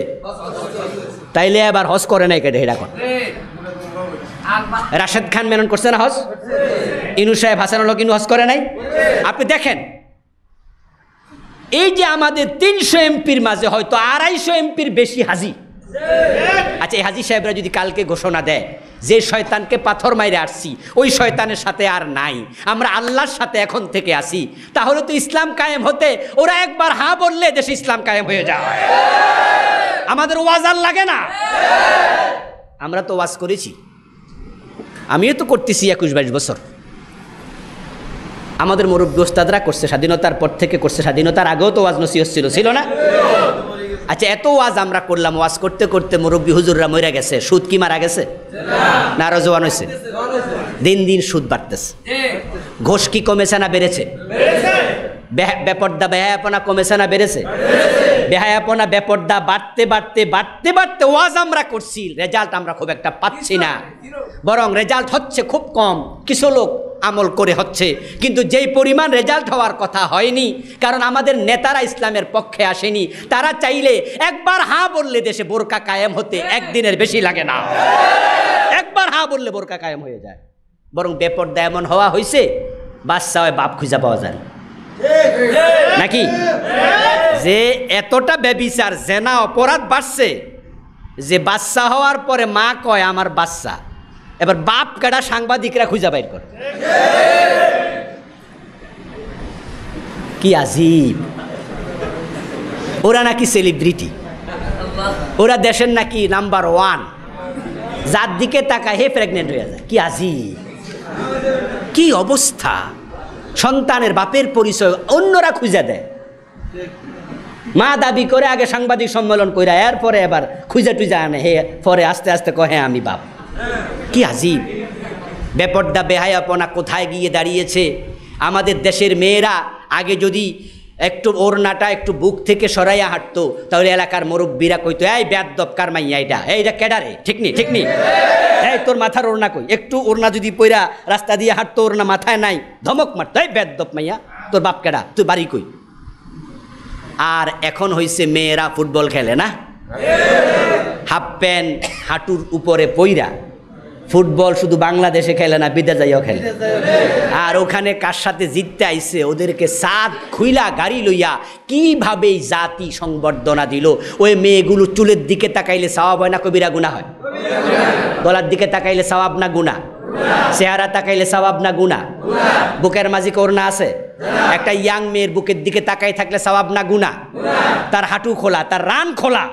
তাইলে আবার হজ করে নাই কেটে হেডা কর। রাশেদ খান মেনন করছে না হজ? ইনু সাহেব হাসানুল হক ইনু হজ করে নাই? আপনি দেখেন এই যে আমাদের 300 এমপির মাঝে হয়তো 250 এমপির বেশি হাজি। আচ্ছা, এই হাজি সাহেবরা যদি কালকে ঘোষণা দেয় যে শয়তানকে পাথর মাইরে আসছি ওই শয়তানের সাথে আর নাই, আমরা আল্লাহর সাথে এখন থেকে আসি, তাহলে তো ইসলাম কায়েম হতে ওরা একবার হ্যাঁ বললে দেশে ইসলাম কায়েম হয়ে যায়। আমাদের ওয়াজ আর লাগে না। আমরা তো ওয়াজ করেছি, আমিও তো করতেছি 21-22 বছর। আমাদের মুরব্বী ওস্তাদরা করছে, স্বাধীনতার পর থেকে করছে, স্বাধীনতার আগেও তো ওয়াজ নসিহত ছিল না? আচ্ছা, এত ওয়াজ আমরা করলাম, ওয়াজ করতে করতে মুরব্বী হুজুররা মরে গেছে, সুদ কি মারা গেছে না আরো জোয়ান হয়েছে? দিন দিন সুদ বাড়তেছে। ঘোষ কি কমেছে না বেড়েছে? বেপর্দা বেহায়াপনা কমেছে না বেড়েছে? বেহায়াপনা বেপর্দা বাড়তে বাড়তে বাড়তে বাড়তে ওয়াজ আমরা করছি, রেজাল্ট আমরা খুব একটা পাচ্ছি না, বরং রেজাল্ট হচ্ছে খুব কম, কিছু লোক আমল করে হচ্ছে, কিন্তু যেই পরিমাণ রেজাল্ট হওয়ার কথা হয়নি, কারণ আমাদের নেতারা ইসলামের পক্ষে আসেনি। তারা চাইলে একবার হ্যাঁ বললে দেশে বোরকা কায়েম হতে একদিনের বেশি লাগে না, একবার হ্যাঁ বললে বোরকা কায়েম হয়ে যায়। বরং বেপর্দা এমন হওয়া হয়েছে বাচ্চা হয় বাপ খুঁজা পাওয়া যায় নাকি? যে এতটা ব্যভিচার জেনা অপরাধ বাড়ছে যে বাচ্চা হওয়ার পরে মা কয় আমার বাচ্চা, এবার বাপ কাটা সাংবাদিকরা খুঁজা বাইর করে। কি আজীব! ওরা নাকি সেলিব্রিটি, ওরা দেশের নাকি নাম্বার 1, যার দিকে তাকায় হে প্রেগনেন্ট হয়ে যায়। কি আজীব, কি অবস্থা! সন্তানের বাপের পরিচয় অন্যরা খুঁজে দেয়, মা দাবি করে আগে সাংবাদিক সম্মেলন কইরা এরপরে এবার খুঁজে টুজা আনে, হে পরে আস্তে আস্তে কহে আমি বাপ। কি আজীব! বেপর্দা বেহায়াপনা কোথায় গিয়ে দাঁড়িয়েছে! আমাদের দেশের মেয়েরা আগে যদি একটু ওড়নাটা একটু বুক থেকে সরাইয়া হাঁটতো, তাহলে এলাকার মুরব্বীরা কইতো এই বেয়াদ্দব কার মাইয়া এইটা কেডারে, ঠিক নি ঠিক নি, এই তোর মাথার ওড়না কই, একটু ওড়না যদি পইরা রাস্তা দিয়ে হাঁটতো, ওড়না মাথায় নাই, ধমক মারতো, এই বেয়াদ্দব মাইয়া, তোর বাপ কেডা, তুই বাড়ি কই। আর এখন হইছে মেয়েরা ফুটবল খেলে না, হাফ প্যান্ট হাঁটুর উপরে পইরা ফুটবল শুধু বাংলাদেশে খেলে না, বিদেশ যাইও খেলে। আর ওখানে কার সাথে জিততে আইছে ওদেরকে সাত খুইলা গাড়ি লইয়া কিভাবে জাতি সংবর্ধনা দিল। ওই মেয়েগুলো চুলের দিকে তাকাইলে সওয়াব হয় না কবিরা গুনাহ হয়? গলার দিকে তাকাইলে সওয়াব না গুনাহ? চেহারা তাকাইলে সওয়াব না গুনাহ? বুকের মাঝে করোনা আছে, একটা ইয়াং মেয়ের বুকের দিকে তাকাই থাকলে সওয়াব না গুনাহ? তার হাঁটু খোলা, তার রান খোলা।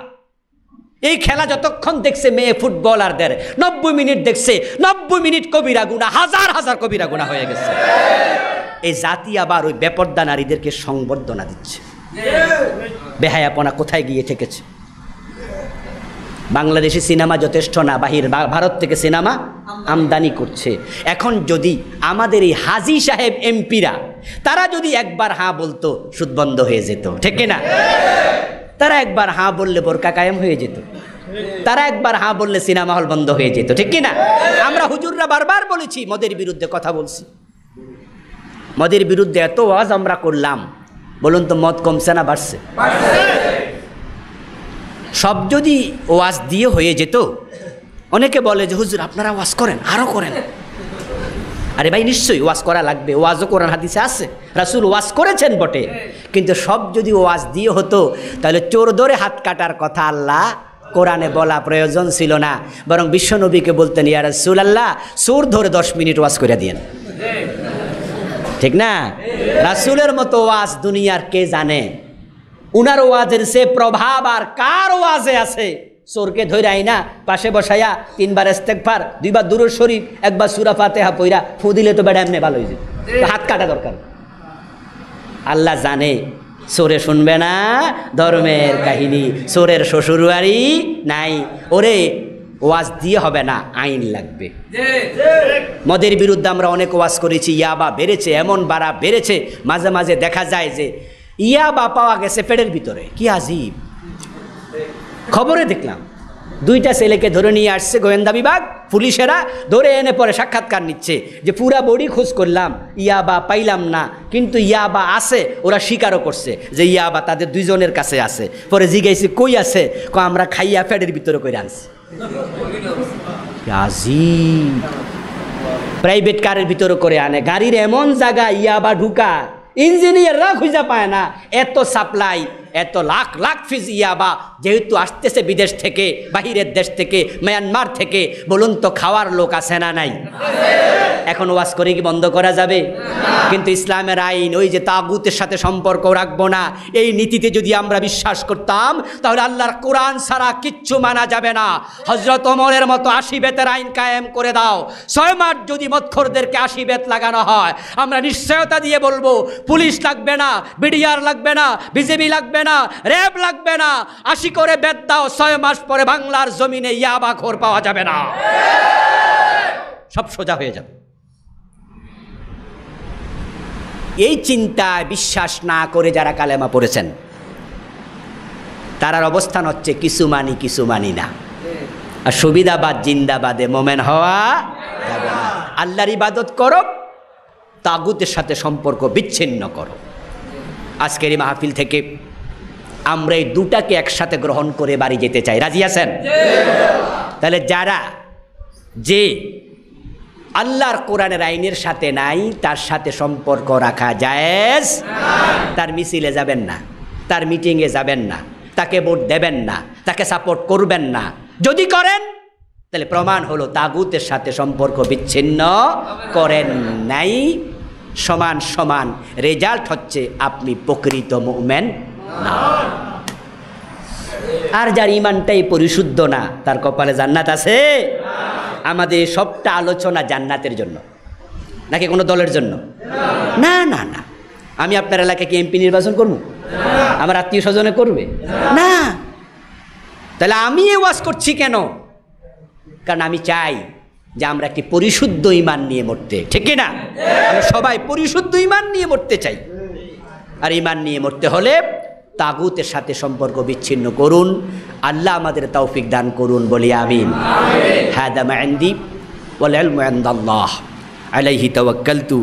এই খেলা যতক্ষণ দেখছে মেয়ে ফুটবলারদের 90 মিনিট দেখছে, 90 মিনিট কবিরা গুনাহ, হাজার হাজার কবিরা গুনাহ হয়ে গেছে। এই জাতি আবার ওই বেপর্দা নারীদেরকে সংবর্ধনা দিচ্ছে। বেহায়াপনা কোথায় গিয়ে ঠেকেছে! বাংলাদেশি সিনেমা যথেষ্ট না, ভারত থেকে সিনেমা আমদানি করছে। এখন যদি আমাদের এই হাজি সাহেব এমপিরা তারা যদি একবার হ্যাঁ বলতো, সুদ বন্ধ হয়ে যেত, ঠিক না? তারা একবার হ্যাঁ বললে বোরকা কায়েম হয়ে যেত, তারা একবার হ্যাঁ বললে সিনেমা হল বন্ধ হয়ে যেত, ঠিক কিনা? আমরা হুজুররা বারবার বলেছি মদের বিরুদ্ধে কথা বলছি, মদের বিরুদ্ধে এত ওয়াজ আমরা করলাম, বলুন তো মদ কমছে না বাড়ছে? সব যদি ওয়াজ দিয়ে হয়ে যেত, অনেকে বলে যে হুজুর আপনারা ওয়াজ করেন, আরো করেন। আরে ভাই নিশ্চয়ই ওয়াজ করা লাগবে, ওয়াজও কোরআন হাদিসে আছে, রাসূল ওয়াজ করেছেন বটে, কিন্তু সব যদি ওয়াজ দিয়ে হতো তাহলে চোর ধরে হাত কাটার কথা আল্লাহ কোরআনে বলা প্রয়োজন ছিল না, বরং বিশ্বনবীকে বলতেন ইয়া রাসূলুল্লাহ চোর ধরে 10 মিনিট ওয়াজ করে দিয়েন, ঠিক না? রাসূলের মতো ওয়াজ দুনিয়ার কে জানে? উনার ওয়াজের সে প্রভাব আর কার ওয়াজে আছে? চোরকে ধরে আইনা পাশে বসাইয়া 3 বার ইস্তেগফার, 2 বার দুরূদ শরীফ, 1 বার সূরা ফাতিহা পড়া ফু দিলে তো বেটা এমনি ভালো হয়ে যায়, হাত কাটা দরকার। আল্লাহ জানে চোরে শুনবে না ধর্মের কাহিনী, চোরের শ্বশুরবাড়ি নাই, ওরে ওয়াজ দিয়ে হবে না, আইন লাগবে। মদের বিরুদ্ধে আমরা অনেক ওয়াজ করেছি, ইয়াবা বেড়েছে, এমন বাড়া বেড়েছে, মাঝে মাঝে দেখা যায় যে ইয়াবা পাওয়া গেছে পেটের ভিতরে। কি আজীব! খবরে দেখলাম 2টা ছেলেকে ধরে নিয়ে আসছে গোয়েন্দা বিভাগ, পুলিশেরা ধরে এনে পরে সাক্ষাৎকার নিচ্ছে যে পুরা বডি খোঁজ করলাম, ইয়াবা পাইলাম না, কিন্তু ইয়াবা আছে। ওরা স্বীকারও করছে যে ইয়াবা তাদের 2 জনের কাছে আছে। পরে জিজ্ঞাসি কই আছে, আমরা খাইয়া ফ্যাটের ভিতরে করে আনছি। আজিব, প্রাইভেট কারের ভিতরে করে আনে, গাড়ির এমন জায়গা ইয়াবা ঢুকা ইঞ্জিনিয়াররা খুঁজে পায় না। এত সাপ্লাই, এত লাখ লাখ পিস ইয়াবা যেহেতু আসতেছে বিদেশ থেকে, বাহিরের দেশ থেকে, মিয়ানমার থেকে, বলুন তো খাওয়ার লোক আছে না নাই? এখন ওয়াজ করে কি বন্ধ করা যাবে? কিন্তু ইসলামের আইন ওই যে তাগুতের সাথে সম্পর্ক রাখবো না, এই নীতিতে যদি আমরা বিশ্বাস করতাম তাহলে আল্লাহর কোরআন ছাড়া কিচ্ছু মানা যাবে না। হযরত ওমরের মতো 80 বেতের আইন কায়েম করে দাও। 6 মাস যদি মদখোরদেরকে 80 বেত লাগানো হয়, আমরা নিশ্চয়তা দিয়ে বলবো পুলিশ লাগবে না, বিডিআর লাগবে না, বিজেপি লাগবে না, র্যাব লাগবে না, 80 করে বেত দাও, 6 মাস পরে বাংলার জমিনে ইয়াবা খোর পাওয়া যাবে না, সব সোজা হয়ে যাবে। এই চিন্তায় বিশ্বাস না করে যারা কালেমা পড়েছেন তার অবস্থান হচ্ছে কিছু মানি কিছু মানি না। আর সুবিধাবাদ জিন্দাবাদে মোমেন হওয়া যাবে না। আল্লাহর ইবাদত করো, তাগুতের সাথে সম্পর্ক বিচ্ছিন্ন করো। আজকের এই মাহফিল থেকে আমরা এই দুটাকে একসাথে গ্রহণ করে বাড়ি যেতে চাই। রাজি আছেন? তাহলে যারা যে আল্লাহর কোরআনের আইনের সাথে নাই, তার সাথে সম্পর্ক রাখা জায়েজ। তার মিছিলে যাবেন না, তার মিটিংয়ে যাবেন না, তাকে ভোট দেবেন না, তাকে সাপোর্ট করবেন না। যদি করেন তাহলে প্রমাণ হলো তাগুতের সাথে সম্পর্ক বিচ্ছিন্ন করেন নাই। সমান সমান রেজাল্ট হচ্ছে আপনি প্রকৃত মুমিন না। আর যার ইমানটাই পরিশুদ্ধ না, তার কপালে জান্নাত আছে? আমাদের সবটা আলোচনা জান্নাতের জন্য নাকি কোনো দলের জন্য? না না না। আমি আপনার এলাকায় কি এমপি নির্বাচন করব? আমার আত্মীয় স্বজনে করবে না। তাহলে আমি এ ওয়াজ করছি কেন? কারণ আমি চাই যে আমরা একটি পরিশুদ্ধ ঈমান নিয়ে মরতে, ঠিক কি না? আমরা সবাই পরিশুদ্ধ ঈমান নিয়ে মরতে চাই। আর ঈমান নিয়ে মরতে হলে তাগুতের সাথে সম্পর্ক বিচ্ছিন্ন করুন। আল্লাহ আমাদের তৌফিক দান করুন, বলি আমিন। হাদা মা ইনদি ওয়াল ইলমু ইনদাল্লাহ আলাইহি তাওয়াক্কালতু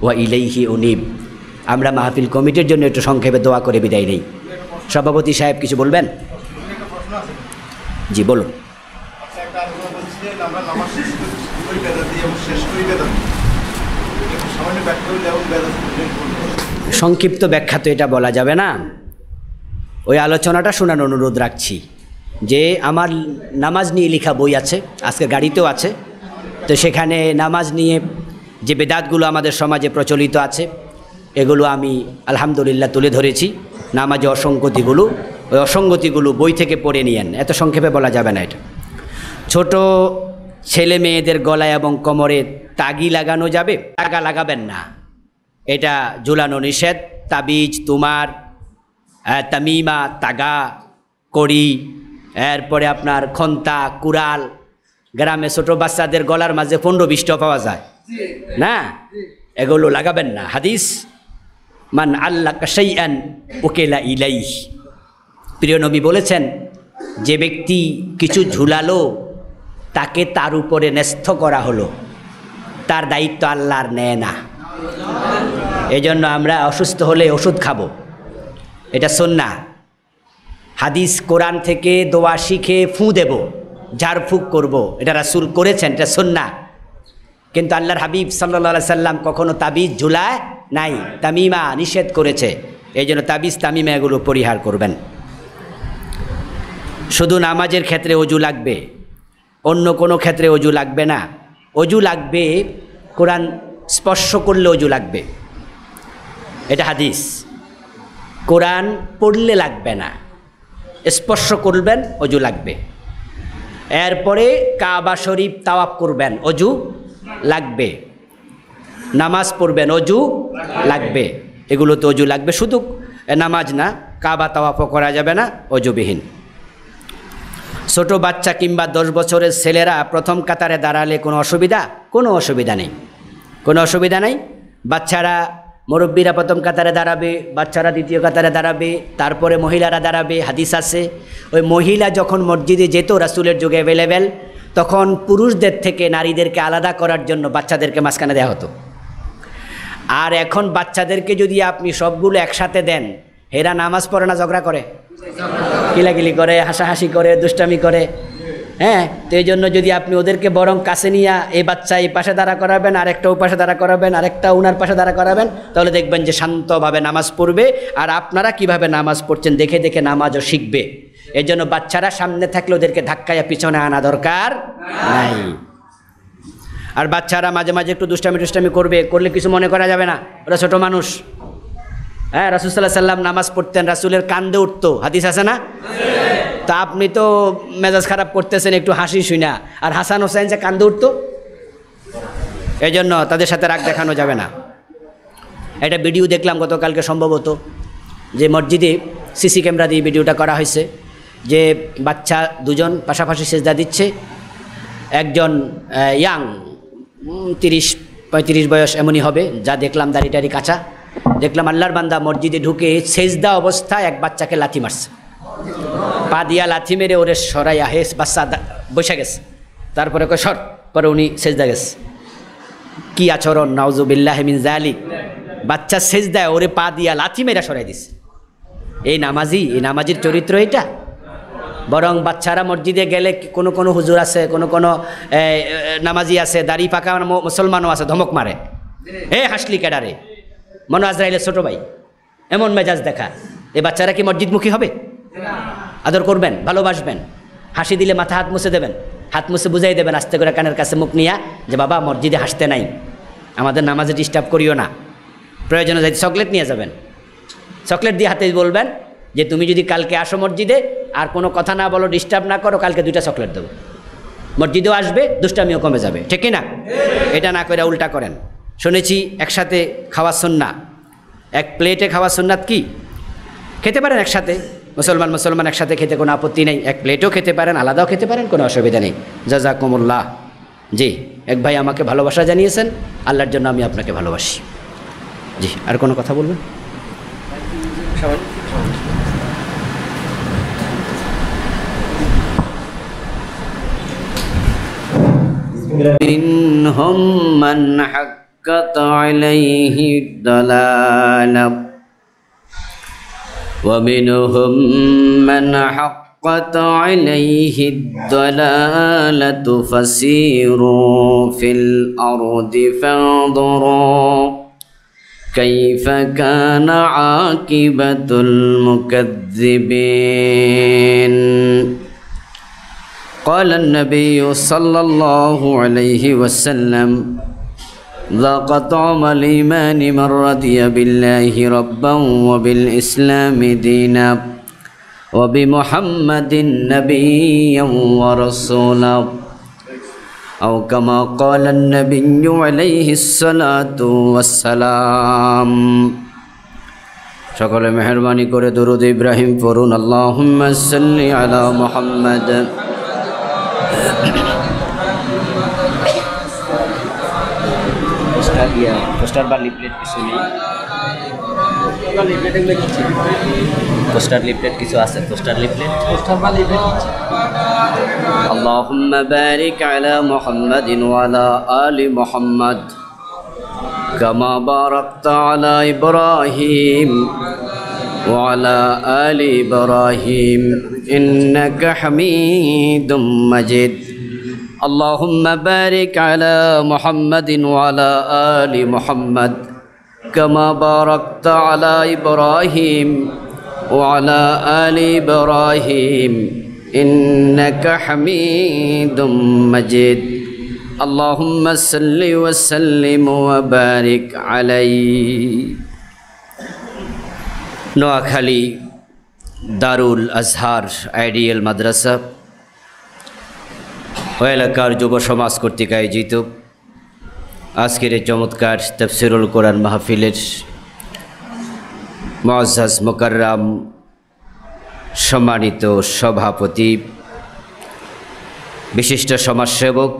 ওয়া ইলাইহি উনীব। আমরা মাহফিল কমিটির জন্য একটু সংক্ষেপে দোয়া করে বিদায় নেই। সভাপতি সাহেব কিছু বলবেন? জি বলুন। সংক্ষিপ্ত ব্যাখ্যা তো এটা বলা যাবে না। ওই আলোচনাটা শোনার অনুরোধ রাখছি যে আমার নামাজ নিয়ে লেখা বই আছে, আজকে গাড়িতেও আছে। তো সেখানে নামাজ নিয়ে যে বেদাতগুলো আমাদের সমাজে প্রচলিত আছে এগুলো আমি আলহামদুলিল্লাহ তুলে ধরেছি। নামাজে অসঙ্গতিগুলো, ওই অসঙ্গতিগুলো বই থেকে পড়ে নিয়েন, এত সংক্ষেপে বলা যাবে না। এটা ছোট ছেলে মেয়েদের গলায় এবং কোমরে তাগি লাগানো যাবে, টাকা লাগাবেন না, এটা ঝুলানো নিষেধ। তাবিজ, তুমার, তামিমা, তাগা, কড়ি, এরপরে আপনার খন্তা, কুড়াল, গ্রামে ছোট বাচ্চাদের গলার মাঝে 15-20টা পাওয়া যায় না, এগুলো লাগাবেন না। হাদিস মান আল্লাকা শাইআন উকিলা ইলাইহি, প্রিয় নবী বলেছেন যে ব্যক্তি কিছু ঝুলালো তাকে তার উপরে ন্যস্ত করা হলো, তার দায়িত্ব আল্লাহর নেয় না। এজন্য আমরা অসুস্থ হলে ওষুধ খাবো, এটা সুন্নাহ। হাদিস কোরআন থেকে দোয়া শিখে ফু দেব, ঝাড়ফুঁক করব, এটা রাসূল করেছেন, এটা সুন্নাহ। কিন্তু আল্লাহর হাবিব সাল্লাল্লাহু আলাইহি সাল্লাম কখনো তাবিজ ঝুলায় নাই, তামিমা নিষেধ করেছে। এই জন্য তাবিজ তামিমা এগুলো পরিহার করবেন। শুধু নামাজের ক্ষেত্রে অজু লাগবে, অন্য কোনো ক্ষেত্রে অজু লাগবে না। অজু লাগবে কোরআন স্পর্শ করলে অজু লাগবে, এটা হাদিস। কোরআন পড়লে লাগবে না, স্পর্শ করবেন অজু লাগবে। এরপরে কাবা শরীফ তাওয়াফ করবেন, অজু লাগবে। নামাজ পড়বেন, অজু লাগবে। এগুলো তো অজু লাগবে, শুধু নামাজ না, কাবা তাওয়াফও করা যাবে না অজুবিহীন। ছোট বাচ্চা কিংবা 10 বছরের ছেলেরা প্রথম কাতারে দাঁড়ালে কোনো অসুবিধা? কোনো অসুবিধা নেই, কোনো অসুবিধা নেই। বাচ্চারা মুরব্বীরা প্রথম কাতারে দাঁড়াবে, বাচ্চারা দ্বিতীয় কাতারে দাঁড়াবে, তারপরে মহিলারা দাঁড়াবে। হাদিস আছে ওই মহিলা যখন মসজিদে যেত রাসূলের যুগে অ্যাভেলেবেল, তখন পুরুষদের থেকে নারীদেরকে আলাদা করার জন্য বাচ্চাদেরকে মাঝখানে দেওয়া হতো। আর এখন বাচ্চাদেরকে যদি আপনি সবগুলো একসাথে দেন, এরা নামাজ পড়ে না ঝগড়া করে, কিলাকিলি করে, হাসাহাসি করে, দুষ্টামি করে। হ্যাঁ, তো এই জন্য যদি আপনি ওদেরকে বরং কাছে নিয়ে এই বাচ্চা এই পাশে দাঁড়া করাবেন, আরেকটা ওই পাশে দাঁড়া করাবেন, আরেকটা উনার পাশে দাঁড়া করাবেন, তাহলে দেখবেন যে শান্তভাবে নামাজ পড়বে। আর আপনারা কিভাবে নামাজ পড়ছেন দেখে দেখে নামাজও শিখবে। এই জন্য বাচ্চারা সামনে থাকলে ওদেরকে ধাক্কাইয়া পিছনে আনা দরকার নাই। আর বাচ্চারা মাঝে মাঝে একটু দুষ্টামি করবে, করলে কিছু মনে করা যাবে না, ওরা ছোট মানুষ। হ্যাঁ, রাসূল সাল্লাল্লাহু আলাইহি ওয়াসাল্লাম নামাজ পড়তেন, রাসূলের কান্দে উঠতো, হাদিস আছে না? তা আপনি তো মেজাজ খারাপ করতেছেন একটু হাসি শুনা, আর হাসান হোসেন যে কান্দে উঠতো। এই জন্য তাদের সাথে রাগ দেখানো যাবে না। একটা ভিডিও দেখলাম গতকালকে সম্ভবত, যে মসজিদে সিসি ক্যামেরা দিয়ে ভিডিওটা করা হয়েছে, যে বাচ্চা দুজন পাশাপাশি সেজদা দিচ্ছে। একজন ইয়াং 30-35 বয়স এমনই হবে, যা দেখলাম, দাড়ি টাড়ি কাঁচা। দেখলাম আল্লাহর বান্দা মসজিদে ঢুকে সেজদা অবস্থায় এক বাচ্চাকে লাথি মারছে, পা দিয়া লাথি মেরে ওরে সরাইয়া হেস বাচ্চা বসে গেছে। তারপরে কয় সর, পরে উনি সেজদা গেছে। কি আচরণ, নাউজুবিল্লাহি মিন যালিক। বাচ্চা সেজদায় ওরে পা দিয়া লাথি মেরে সরাই দিছে। এই নামাজির চরিত্র এটা? বরং বাচ্চারা মসজিদে গেলে কোনো হুজুর আছে, কোনো নামাজি আছে, দাড়ি পাকা মুসলমানও আছে, ধমক মারে, হে হাসলি কেডারে, মনো আজরাইলের ছোটো ভাই, এমন মেজাজ দেখা। এই বাচ্চারা কি মসজিদমুখী হবে? আদর করবেন, ভালোবাসবেন, হাসি দিলে মাথা হাত মুছে দেবেন, হাত মুছে বুঝাই দেবেন আস্তে করে কানের কাছে মুখ নিয়া, যে বাবা মসজিদে হাসতে নাই, আমাদের নামাজে ডিস্টার্ব করিও না। প্রয়োজনে যাই চকলেট নিয়ে যাবেন, চকলেট দিয়ে হাতে বলবেন যে তুমি যদি কালকে আসো মসজিদে আর কোনো কথা না বলো, ডিস্টার্ব না করো, কালকে 2টা চকলেট দেবো। মসজিদেও আসবে, দুষ্টামিও কমে যাবে, ঠিক কি না? এটা না করে উল্টা করেন। শুনেছি একসাথে খাওয়া সুন্নাত, এক প্লেটে খাওয়া সুন্নাত কি? খেতে পারেন একসাথে, মুসলমান একসাথে খেতে কোনো আপত্তি নেই, এক প্লেটও খেতে পারেন, আলাদাও খেতে পারেন, কোনো অসুবিধা নেই। জাযাকুমুল্লাহ। জি, এক ভাই আমাকে ভালোবাসা জানিয়েছেন, আল্লাহর জন্য আমি আপনাকে ভালোবাসি। জি, আর কোনো কথা বলবেন? منهم من حقت عليه الضلالة ومنهم من حقت عليه الضلالة فسيروا في الأرض فانظروا كيف كان عاقبة المكذبين. قال النبي صلى الله عليه وسلم ذاق طعم الإيمان من رضي بالله ربا وبالإسلام دينا وبمحمد نبيا ورسولا أو كما قال النبي عليه الصلاة والسلام. সকলে মেহেরবানি করে দরুদ ইব্রাহিম পড়ুন। আল্লাহুম্মা সাল্লি আলা মুহাম্মাদ। পোস্টার বা লিফলেট কিছু নেই, পোস্টার লিফলেট কিছু আছে, পোস্টার বা লিফলেট। আল্লাহুম্মা বারিক আলা মুহাম্মাদিন ওয়া আলা আলি মুহাম্মাদ কামা বারাকতা আলা ইব্রাহিম ওয়া আলা আলি ইব্রাহিম ইন্নাকা হামিদুম মাজিদ. اللهم بارك على محمد وعلى آل محمد كما باركت على إبراهيم وعلى آل إبراهيم إنك حميد مجيد. اللهم صل وسلم وبارك عليه. নোয়াখালী দারুল আজহার আইডিয়াল মাদ্রাসা ও এলাকার যুব সমাজ কর্তৃক আয়োজিত আজকের এই চমৎকার তাফসীরুল কোরআন মাহফিলের মুআজ্জাজ মুকাররম সম্মানিত সভাপতি, বিশিষ্ট সমাজসেবক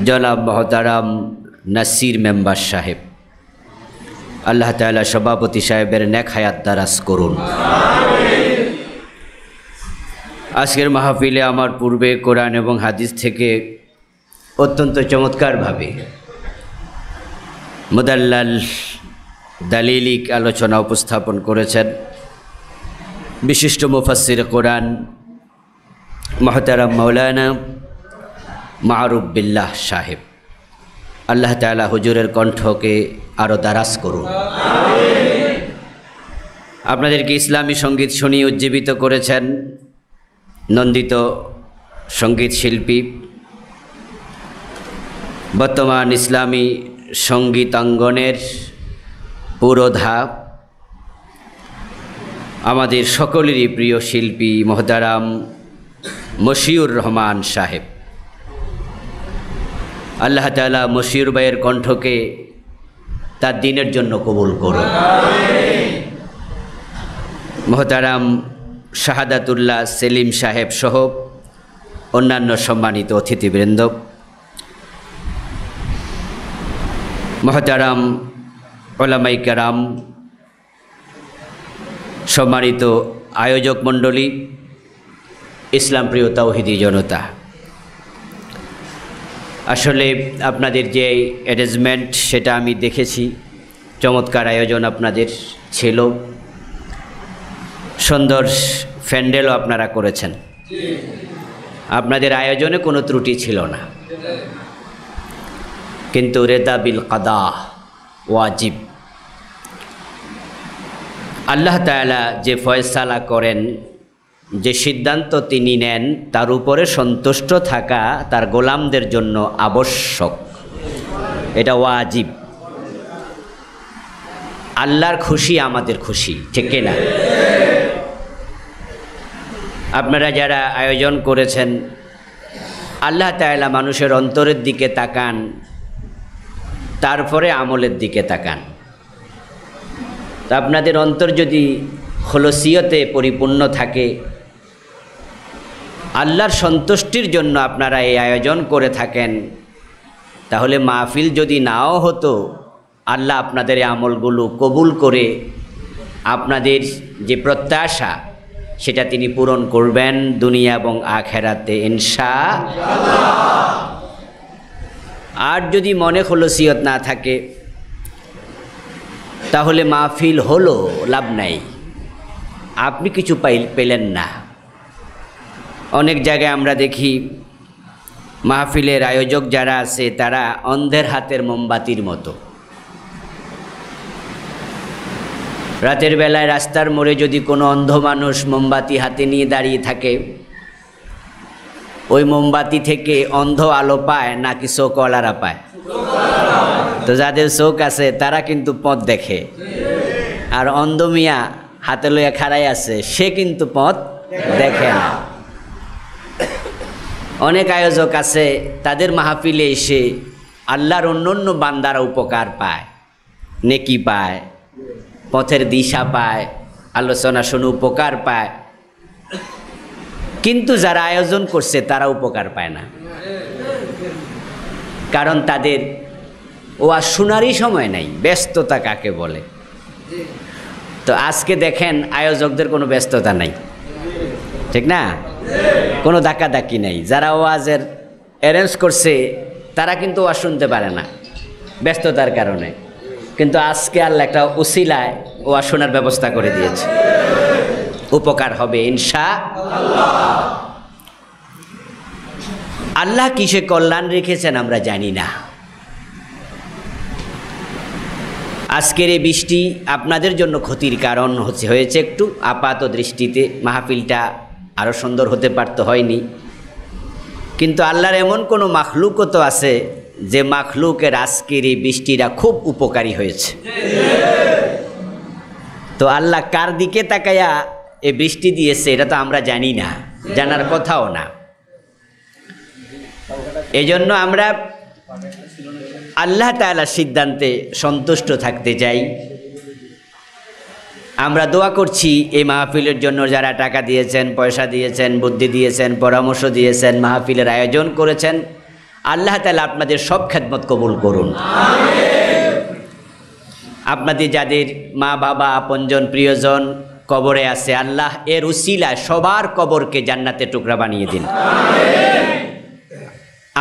জনাব মহতারাম নাসির মেম্বার সাহেব, আল্লাহ তাআলা সভাপতি সাহেবের নেক হায়াত দারাজ করুন। আজকের মাহফিলে আমার পূর্বে কোরআন এবং হাদিস থেকে অত্যন্ত চমৎকারভাবে মুদাল্লাল দালিলিক আলোচনা উপস্থাপন করেছেন বিশিষ্ট মুফাসসির কোরআন মুহতারাম মাওলানা মারুফ বিল্লাহ সাহেব। আল্লাহ তাআলা হুজুরের কণ্ঠকে আরও দারাজ করুন। আপনাদেরকে ইসলামী সঙ্গীত শুনিয়ে উজ্জীবিত করেছেন নন্দিত সঙ্গীত শিল্পী, বর্তমান ইসলামী সঙ্গীতাঙ্গনের পুরোধা, আমাদের সকলেরই প্রিয় শিল্পী মোহতারাম মশিউর রহমান সাহেব। আল্লাহ তাআলা মশিউর ভাইয়ের কণ্ঠকে তার দিনের জন্য কবুল করুন। মোহতারাম শাহাদাতুল্লাহ সেলিম সাহেব সহ অন্যান্য সম্মানিত অতিথিবৃন্দ, মোহতারাম উলামায়ে কেরাম, সম্মানিত আয়োজক মণ্ডলী, ইসলাম প্রিয় তাওহীদি জনতা, আসলে আপনাদের যে অ্যারেঞ্জমেন্ট সেটা আমি দেখেছি, চমৎকার আয়োজন আপনাদের ছিল, সুন্দর প্যান্ডেলও আপনারা করেছেন, আপনাদের আয়োজনে কোনো ত্রুটি ছিল না। কিন্তু রেদা বিল কাদা ওয়াজিব। আল্লাহ তাআলা যে ফয়সালা করেন, যে সিদ্ধান্ত তিনি নেন, তার উপরে সন্তুষ্ট থাকা তার গোলামদের জন্য আবশ্যক, এটা ওয়াজিব। আল্লাহর খুশি আমাদের খুশি, ঠিক কিনা? আপনারা যারা আয়োজন করেছেন, আল্লাহ তাআলা মানুষের অন্তরের দিকে তাকান, তারপরে আমলের দিকে তাকান। তো আপনাদের অন্তর যদি খলসিয়তে পরিপূর্ণ থাকে, আল্লাহর সন্তুষ্টির জন্য আপনারা এই আয়োজন করে থাকেন, তাহলে মাহফিল যদি নাও হতো, আল্লাহ আপনাদের এই আমলগুলো কবুল করে আপনাদের যে প্রত্যাশা সেটা তিনি পূরণ করবেন দুনিয়া এবং আখিরাতে ইনশাআল্লাহ। আর যদি মনে খলসিয়ত না থাকে, তাহলে মাহফিল হলো লাভ নাই, আপনি কিছু পেলেন না। অনেক জায়গায় আমরা দেখি মাহফিলের আয়োজক যারা আছে তারা অন্ধের হাতের মোমবাতির মতো। রাতের বেলায় রাস্তার মোড়ে যদি কোনো অন্ধ মানুষ মোমবাতি হাতে নিয়ে দাঁড়িয়ে থাকে, ওই মোমবাতি থেকে অন্ধ আলো পায় নাকি চোখওয়ালারা পায়? তো যাদের চোখ আছে তারা কিন্তু পথ দেখে, আর অন্ধ মিয়া হাতে লইয়া খাড়াই আছে, সে কিন্তু পথ দেখে না। অনেক আয়োজক আছে, তাদের মাহফিলে এসে আল্লাহর অন্য বান্দারা উপকার পায়, নেকি পায়, পথের দিশা পায়, আলোচনা শুনে উপকার পায়, কিন্তু যারা আয়োজন করছে তারা উপকার পায় না, কারণ তাদের ওয়াজ শোনারই সময় নাই। ব্যস্ততা কাকে বলে? তো আজকে দেখেন আয়োজকদের কোনো ব্যস্ততা নাই, ঠিক না? কোনো ধাক্কাধাক্কি নাই। যারা ওয়াজের অ্যারেঞ্জ করছে তারা কিন্তু ওয়াজ শুনতে পারে না ব্যস্ততার কারণে, কিন্তু আজকে আল্লাহ একটা উসিলায় ওয়াজ শোনার ব্যবস্থা করে দিয়েছে, উপকার হবে ইনশাআল্লাহ। আল্লাহ কিসে কল্যাণ রেখেছেন আমরা জানি না। আজকের এই বৃষ্টি আপনাদের জন্য ক্ষতির কারণ হয়েছে একটু, আপাত দৃষ্টিতে মাহফিলটা আরও সুন্দর হতে পারত, হয়নি। কিন্তু আল্লাহর এমন কোনো মাখলুকও তো আছে যে মাখলুকের আজকের এই বৃষ্টিটা খুব উপকারী হয়েছে। তো আল্লাহ কার দিকে তাকায়া এই বৃষ্টি দিয়েছে এটা তো আমরা জানি না, জানার কথাও না। এজন্য আমরা আল্লাহ তাআলার সিদ্ধান্তে সন্তুষ্ট থাকতে চাই। আমরা দোয়া করছি এই মাহফিলের জন্য যারা টাকা দিয়েছেন, পয়সা দিয়েছেন, বুদ্ধি দিয়েছেন, পরামর্শ দিয়েছেন, মাহফিলের আয়োজন করেছেন, আল্লাহ তাআলা আপনাদের সব খেদমত কবুল করুন। আপনাদের যাদের মা বাবা আপনজন প্রিয়জন কবরে আছে, আল্লাহ এর উসিলায় সবার কবরকে জান্নাতে টুকরা বানিয়ে দিন।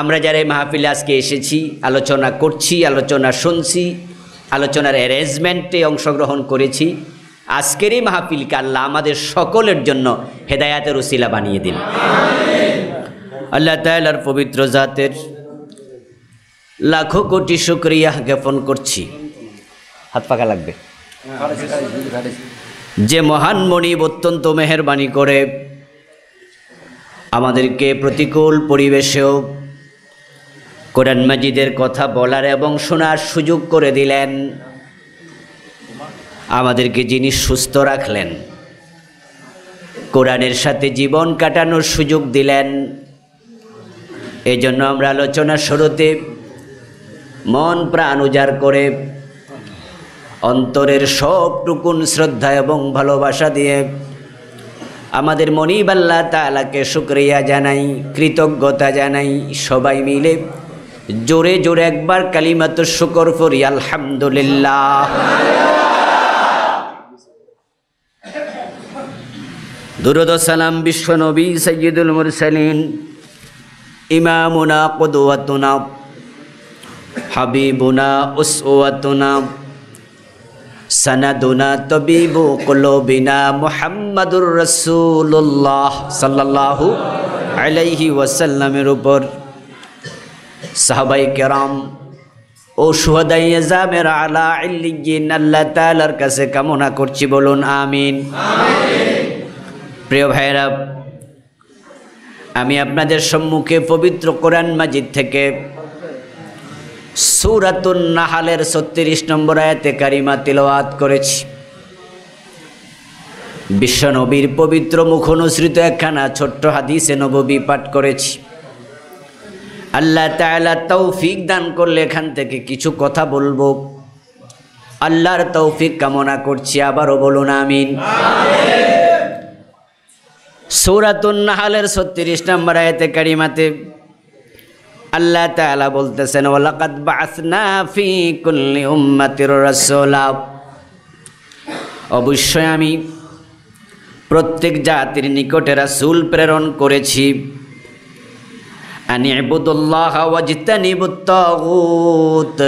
আমরা যারা এই মাহফিলে আজকে এসেছি, আলোচনা করছি, আলোচনা শুনছি, আলোচনার অ্যারেঞ্জমেন্টে অংশগ্রহণ করেছি, আজকের এই মাহফিলকে আল্লাহ আমাদের সকলের জন্য হেদায়াতের উসিলা বানিয়ে দিন। আল্লাহ তাআলার পবিত্র জাতের লাখো কোটি শুকরিয়া জ্ঞাপন করছি। হাত পাকা লাগবে। যে মহান মনিব অত্যন্ত মেহেরবানি করে আমাদেরকে প্রতিকূল পরিবেশেও কোরআন মাজিদের কথা বলার এবং শোনার সুযোগ করে দিলেন, আমাদেরকে যিনি সুস্থ রাখলেন, কোরআনের সাথে জীবন কাটানোর সুযোগ দিলেন, এই জন্য আমরা আলোচনা শুরুতে মন প্রাণ উজাড় করে অন্তরের সবটুকুন শ্রদ্ধা এবং ভালোবাসা দিয়ে আমাদের মনিব আল্লাহ তাআলাকে শুকরিয়া জানাই, কৃতজ্ঞতা জানাই। সবাই মিলে জোরে জোরে একবার কালিমাতুশ শুকর পড়ি, আলহামদুলিল্লাহ। দুরূদ ও সালাম বিশ্ব নবী সাইয়্যিদুল মুরসালিন ইমামুনা কুদওয়াতুনা হাবিবুনা উসওয়াতুনা সানাদুনা তবিবু কুলুবিনা মুহাম্মাদুর রাসূলুল্লাহ সাল্লাল্লাহু আলাইহি ওয়াসাল্লামের উপর সাহাবায়ে কেরাম ও শুহাদায়ে জামের আলা ইল্লিয়িন আল্লাহ তাআলার কাছে কামনা করছি, বলুন আমিন। প্রিয় ভাইরা, আমি আপনাদের সম্মুখে পবিত্র কোরআন মাজিদ থেকে সূরাতুন নাহলের 36 নম্বর আয়াতে কারিমা তিলাওয়াত করেছি। বিশ্বনবীর পবিত্র মুখ অনুসৃত একখানা ছোট্ট হাদিসে নববী পাঠ করেছি। আল্লাহ তাআলা তৌফিক দান করলে এখান থেকে কিছু কথা বলবো, আল্লাহর তৌফিক কামনা করছি। আবারও বলুন আমিন। সূরাতুন নাহলের 36 নম্বর আয়াতে কারিমাতে আল্লাহ তাআলা বলতেছেন, ওয়ালাকাদ বাআসনা ফি কুল্লি উম্মাতির রাসূলা, অবশ্যই আমি প্রত্যেক জাতির নিকটে রাসূল প্রেরণ করেছি। আনি ইবুদুল্লাহ ওয়াজতানিবুত তাগুত,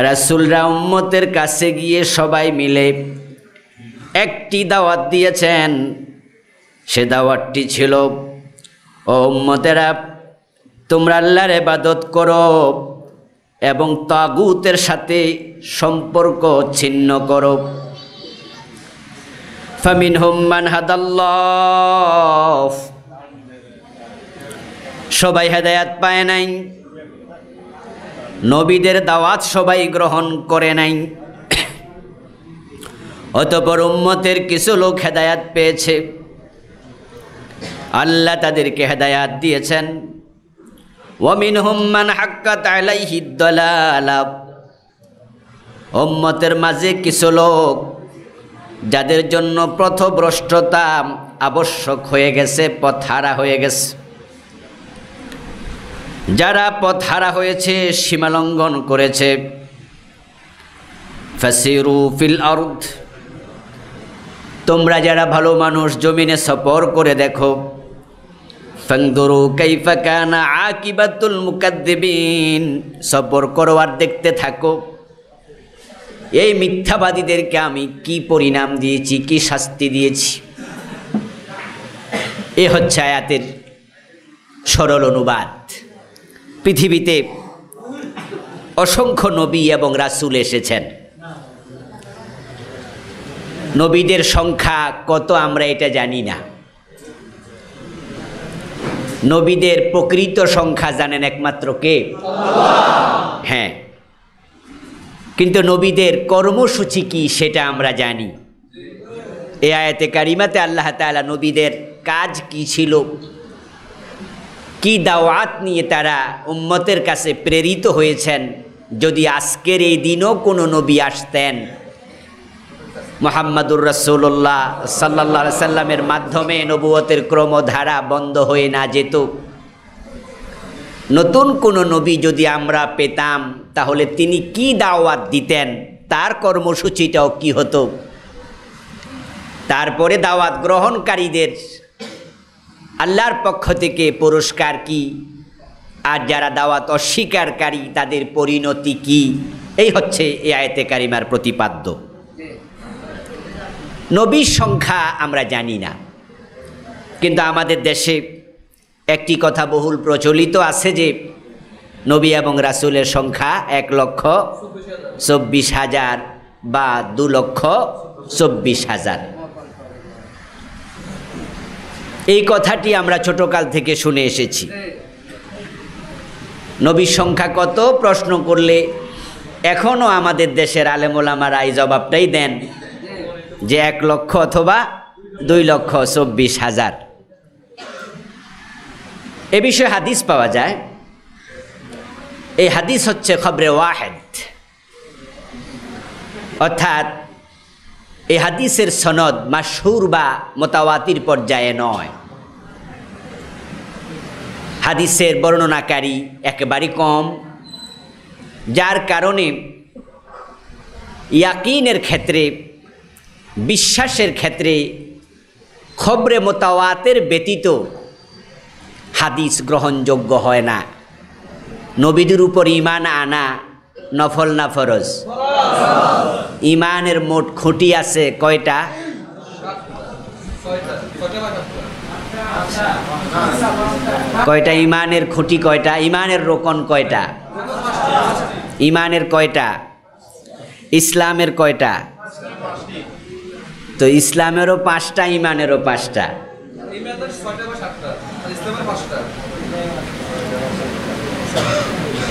রাসূলরা উম্মতের কাছে গিয়ে সবাই মিলে একটি দাওয়াত দিয়েছেন। সে দাওয়াতটি ছিল, ও উম্মতেরা, তোমরা আল্লাহর ইবাদত করো এবং তাগুতের সাথে সম্পর্ক ছিন্ন করো। ফামিনহুম মান হাদাল্লাহ, সবাই হেদায়েত পায় নাই, নবীদের দাওয়াত সবাই গ্রহণ করে নাই। অতঃপর উম্মতের কিছু লোক হেদায়েত পেয়েছে, আল্লাহ তাদেরকে হেদায়েত দিয়েছেন। ওয়ামিনহুম মান হাক্কাত আলাইহিদ দালালা, উম্মতের মাঝে কিছু লোক যাদের জন্য পথভ্রষ্টতা আবশ্যক হয়ে গেছে, পথহারা হয়ে গেছে। যারা পথহারা হয়েছে, সীমালঙ্ঘন করেছে, ফাসিরু ফিল আরদ, তোমরা যারা ভালো মানুষ জমিনে সফর করে দেখো। ফানদুরু কাইফা কানা আকিবাতুল মুকাদ্দিবিন, সফর করো আর দেখতে থাকো এই মিথ্যাবাদীদেরকে আমি কি পরিণাম দিয়েছি, কি শাস্তি দিয়েছি। এ হচ্ছে আয়াতের সরল অনুবাদ। পৃথিবীতে অসংখ্য নবী এবং রাসূল এসেছেন। নবীদের সংখ্যা কত আমরা এটা জানি না। নবীদের প্রকৃত সংখ্যা জানেন একমাত্র কে? আল্লাহ। হ্যাঁ, কিন্তু নবীদের কর্মসূচি কি সেটা আমরা জানি। এই আয়াতে কারিমাতে আল্লাহ তাআলা নবীদের কাজ কি ছিল, কি দাওয়াত নিয়ে তারা উম্মতের কাছে প্রেরিত হয়েছেন, যদি আজকের এই দিনও কোনো নবী আসতেন, মুহাম্মাদুর রাসূলুল্লাহ সাল্লাল্লাহু আলাইহি সাল্লামের মাধ্যমে নবুয়তের ক্রমধারা বন্ধ হয়ে না যেত, নতুন কোনো নবী যদি আমরা পেতাম তাহলে তিনি কি দাওয়াত দিতেন, তার কর্মসূচিটাও কি হতো, তারপরে দাওয়াত গ্রহণকারীদের আল্লাহর পক্ষ থেকে পুরস্কার কি, আর যারা দাওয়াত অস্বীকারী তাদের পরিণতি কি, এই হচ্ছে এই আয়াতে কারিমার প্রতিপাদ্য। নবীর সংখ্যা আমরা জানি না, কিন্তু আমাদের দেশে একটি কথা বহুল প্রচলিত আছে যে নবী এবং রাসূলের সংখ্যা 1,24,000 বা 2,24,000। এই কথাটি আমরা ছোটকাল থেকে শুনে এসেছি। নবীর সংখ্যা কত প্রশ্ন করলে এখনও আমাদের দেশের আলেম ওলামারা এই জবাবটাই দেন যে 1 লক্ষ অথবা 2,24,000। এ বিষয়ে হাদিস পাওয়া যায়। এই হাদিস হচ্ছে খবরে ওয়াহেদ, অর্থাৎ এই হাদিসের সনদ মাশহুর বা মুতাওয়াতির পর্যায়ে নয়। হাদিসের বর্ণনাকারী একেবারে কম, যার কারণে ইয়াকিনের ক্ষেত্রে, বিশ্বাসের ক্ষেত্রে খবরে মুতাওয়াতির ব্যতীত হাদিস গ্রহণযোগ্য হয় না। নবীদের উপর ঈমান আনা নফল না ফরজ? ঈমানের মোট খুঁটি আছে কয়টা? কয়টা ঈমানের খুঁটি কয়টা? ঈমানের রোকন কয়টা? ঈমানের কয়টা? ইসলামের কয়টা? তো ইসলামেরও 5টা, ঈমানেরও 5টা।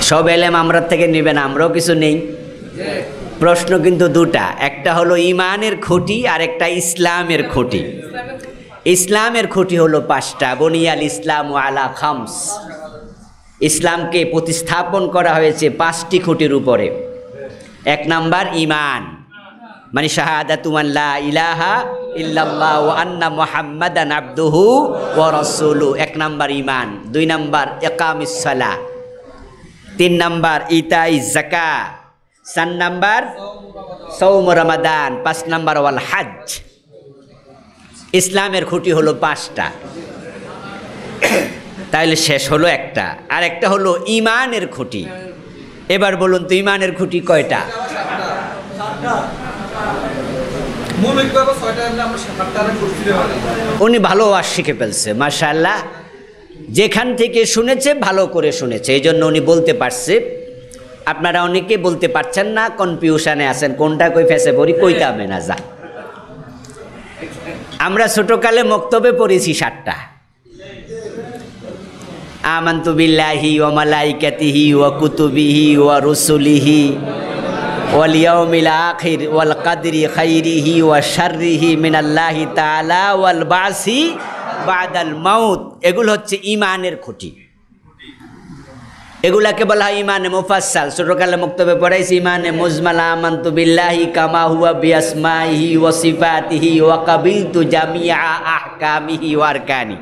সব এলেম আমরা থেকে নেবেন, আমরাও কিছু নেই। প্রশ্ন কিন্তু দুটা, একটা হলো ঈমানের খুঁটি আর একটা ইসলামের খুঁটি। ইসলামের খুঁটি হলো 5টা। বুনিয়াল ইসলাম আলা খামস, ইসলামকে প্রতিস্থাপন করা হয়েছে 5টি খুঁটির উপরে। 1 নাম্বার ঈমান, মানে শাহাদাতু আল্লা ইলাহা ইল্লাল্লাহ ওয়া আন্না মুহাম্মাদান আবদুহু ওয়া রাসূলুহু, 1 নাম্বার ঈমান। 2 নাম্বার ইকামিস সালাহ, 3 নাম্বার ইতাইজ যাকাত, 4 নাম্বার সওম রমাদান, 5 নাম্বার ওয়াল হজ। ইসলামের খুঁটি হলো 5টা, তাইলে শেষ হলো একটা, আর একটা হলো ঈমানের খুঁটি। এবার বলুন তো ঈমানের খুঁটি কয়টা? উনি ভালো ওয়াজ শিখে ফেলছে মাশাআল্লাহ, যেখান থেকে শুনেছে ভালো করে শুনেছে, এই জন্য উনি বলতে পারছে। আপনারা অনেকে বলতে পারছেন না, কনফিউশনে আছেন, কোনটা কই ফেসে পড়ি কইতে হবে না। যা আমরা ছোটকালে মক্তবে পড়েছি 7টা, আমানতু বিল্লাহি ওয়া মালাইকাতিহি ওয়া কুতুবিহি ওয়া রুসুলিহি ওয়াল ইয়াউমিল আখির ওয়াল কদরি খাইরিহি ওয়া শাররিহি মিনাল্লাহি তাআলা ওয়াল বাসি বাদাল মাউত। এগুলো হচ্ছে ঈমানের খুঁটি, এগুলাকে বলা হয় ইমানে মুফাসসাল। ছোটকালে মক্তবে পড়াইছি ইমানে মুজমাল, আমানতু বিল্লাহি কামা হুয়া বিআসমাইহি ওয়া সিফাতিহি ওয়া কাবিলতু জামিআ আহকামিহি ওয়া আরকানি।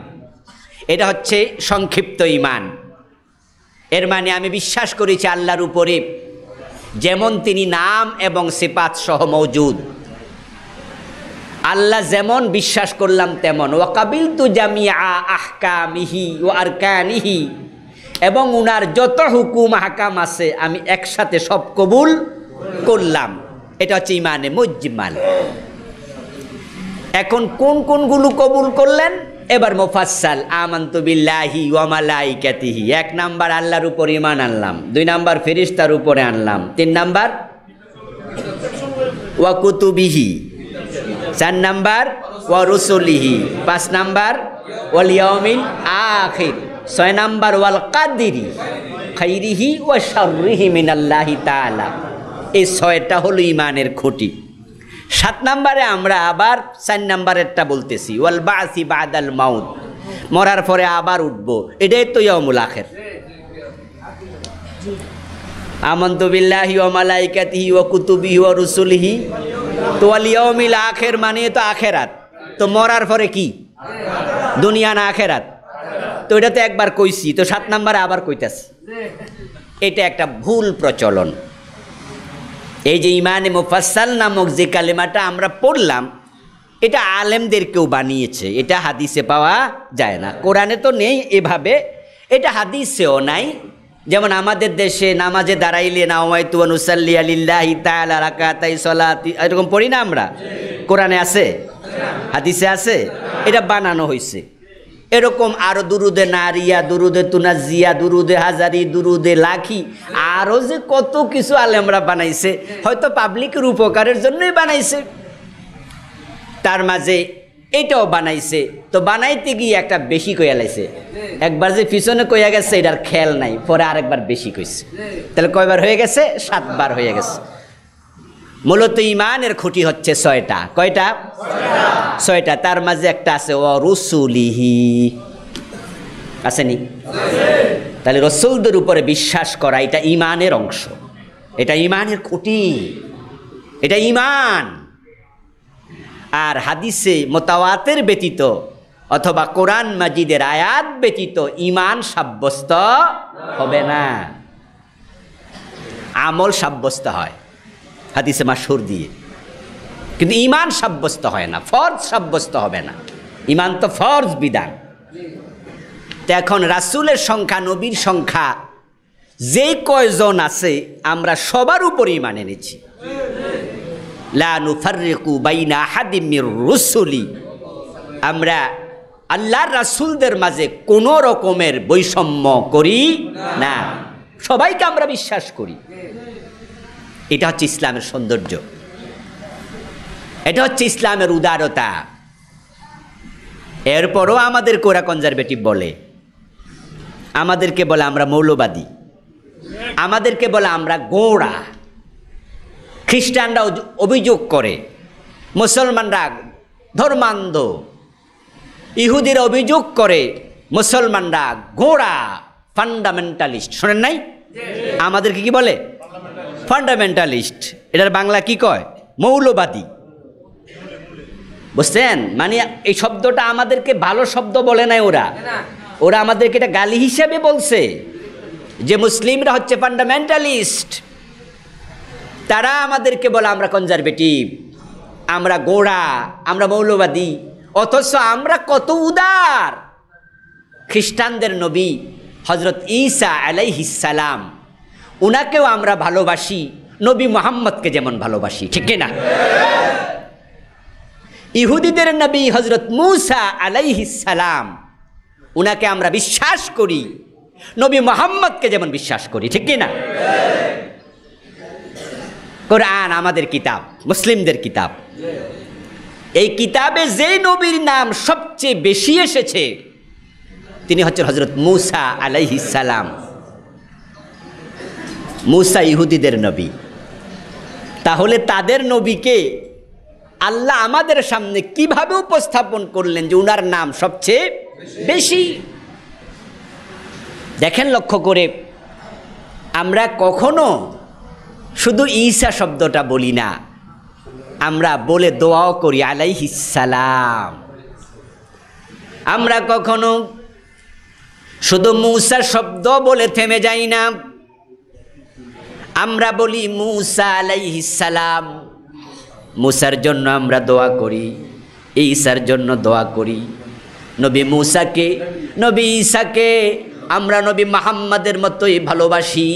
এটা হচ্ছে সংক্ষিপ্ত ঈমান। এর মানে আমি বিশ্বাস করেছি আল্লাহর উপরে যেমন তিনি নাম এবং সিফাত সহ মওজুদ, আল্লাহ যেমন বিশ্বাস করলাম তেমন। ওয়া কাবিলতু জামিআ আহকামিহি ওয়া আরকানিহি, এবং উনার যত হুকুম হাকাম আছে আমি একসাথে সব কবুল করলাম। এটা হচ্ছে ইমানে মুজমাল। এখন কোন কোনগুলো কবুল করলেন এবার মুফাসসাল। আমানতু বিল্লাহি ওয়া মালাইকাতিহি, 1 নাম্বার আল্লাহর উপর ঈমান আনলাম, 2 নাম্বার ফেরেশতার উপরে আনলাম, 3 নাম্বার ওয়া কুতুবিহি, 4 নাম্বার ওয়া রুসুলিহি, 5 নাম্বার ওয়াল ইয়াউমিল আখির, 6 নাম্বার ওয়াল কাদরি খাইরিহি ওয়া শাররিহি মিনাল্লাহি তাআলা। এই 6টা হলো ঈমানের খুঁটি। 7 নাম্বারে আমরা আবার 4 নাম্বারেরটা বলতেছি, ওয়াল বাসি বাদাল মাউত, মরার পরে আবার উঠবো, এটাই তো ইয়াউমুল আখির। আমানতু বিল্লাহি ওয়া মালাইকাতিহি ওয়া কুতুবিহি ওয়া রুসুলিহি, তো ওয়াল ইয়াউমিল আখির মানে তো আখিরাত। তো মরার পরে কি? দুনিয়া না আখিরাত? তো এটা তো একবার কইছি, তো 7 নম্বরে আবার কইতাছি। এটা একটা ভুল প্রচলন। এই যে ইমানে মুফাসসাল নামক যে কালেমাটা আমরা পড়লাম, এটা আলেমদের কেউ বানিয়েছে, এটা হাদিসে পাওয়া যায় না, কোরআনে তো নেই এভাবে, এটা হাদিসেও নাই। যেমন আমাদের দেশে নামাজে দাঁড়াইলে নাওয়াইতু আন উসাল্লি লিল্লাহি তাআলা রাকাতাই সালাতি, এরকম পড়ি না আমরা? কোরআনে আছে? হাদিসে আছে? এটা বানানো হয়েছে। এরকম আরও দুরুদে নারিয়া, দুরুদে তুনাজিয়া, দুরুদে হাজারি, দুরুদে লাখি, আরও যে কত কিছু আলেমরা বানাইছে, হয়তো পাবলিকের উপকারের জন্যই বানাইছে। তার মাঝে এটাও বানাইছে, তো বানাইতে গিয়ে একটা বেশি কইয়া লাইছে। একবার যে পিছনে কইয়া গেছে এটার খেয়াল নাই, পরে আরেকবার বেশি কইছে। তাহলে কয়বার হয়ে গেছে? 7 বার হয়ে গেছে। মূলত ইমানের খুঁটি হচ্ছে 6টা। কয়টা? 6টা। তার মাঝে একটা আছে ও রুসুলিহি, আসেনি? তাহলে রসুলদের উপরে বিশ্বাস করা এটা ইমানের অংশ, এটা ইমানের খুঁটি, এটা ইমান। আর হাদিসে মুতাওয়াতির ব্যতীত অথবা কোরআন মাজিদের আয়াত ব্যতীত ইমান সাব্যস্ত হবে না। আমল সাব্যস্ত হয় হাদিসে মাশহুর দিয়ে, কিন্তু ইমান সাব্যস্ত হয় না, ফরজ সাব্যস্ত হবে না। ইমান তো ফরজ বিধান। তো এখন রাসূলের সংখ্যা, নবীর সংখ্যা যে কয়জন আছে আমরা সবার উপর ইমান এনেছি। লা নুফাররিকু বাইনা আহাদিম মির রুসুলি, আমরা আল্লাহর রাসূলদের মাঝে কোনো রকমের বৈষম্য করি না, সবাইকে আমরা বিশ্বাস করি। এটা হচ্ছে ইসলামের সৌন্দর্য, এটা হচ্ছে ইসলামের উদারতা। এরপরও আমাদেরকে ওরা কনজারভেটিভ বলে, আমাদেরকে বলে আমরা মৌলবাদী, আমাদেরকে বলে আমরা গোঁড়া। খ্রিস্টানরা অভিযোগ করে মুসলমানরা ধর্মান্ধ, ইহুদিরা অভিযোগ করে মুসলমানরা গোঁড়া, ফান্ডামেন্টালিস্ট। শোনেন নাই? আমাদেরকে কি বলে? ফান্ডামেন্টালিস্ট। এটার বাংলা কি কয়? মৌলবাদী। বুঝছেন? মানে এই শব্দটা আমাদেরকে ভালো শব্দ বলে নাই ওরা, ওরা আমাদেরকে এটা গালি হিসাবে বলছে যে মুসলিমরা হচ্ছে ফান্ডামেন্টালিস্ট। তারা আমাদেরকে বলে আমরা কনজারভেটিভ, আমরা গোঁড়া, আমরা মৌলবাদী, অথচ আমরা কত উদার। খ্রিস্টানদের নবী হজরত ঈসা আলাইহিস সালাম, উনাকেও আমরা ভালোবাসি নবী মুহাম্মদকে যেমন ভালোবাসি, ঠিক না? ইহুদিদের নবী হজরত মূসা আলাইহিস সালাম, উনাকে আমরা বিশ্বাস করি নবী মুহাম্মদকে যেমন বিশ্বাস করি, ঠিক না? কোরআন আমাদের কিতাব, মুসলিমদের কিতাব। এই কিতাবে যে নবীর নাম সবচেয়ে বেশি এসেছে তিনি হচ্ছেন হজরত মূসা আলাইহিস সালাম। মূসা ইহুদিদের নবী, তাহলে তাদের নবীকে আল্লাহ আমাদের সামনে কিভাবে উপস্থাপন করলেন যে উনার নাম সবচেয়ে বেশি? দেখেন লক্ষ্য করে, আমরা কখনো শুধু ঈসা শব্দটা বলি না, আমরা বলে দোয়াও করি আলাইহিস সালাম। আমরা কখনো শুধু মূসা শব্দ বলে থেমে যাই না, আমরা বলি মূসা আলাইহিস সালাম। মূসার জন্য আমরা দোয়া করি, ঈসার জন্য দোয়া করি। নবী মূসাকে, নবী ঈসাকে আমরা নবী মুহাম্মাদের মতোই ভালোবাসি,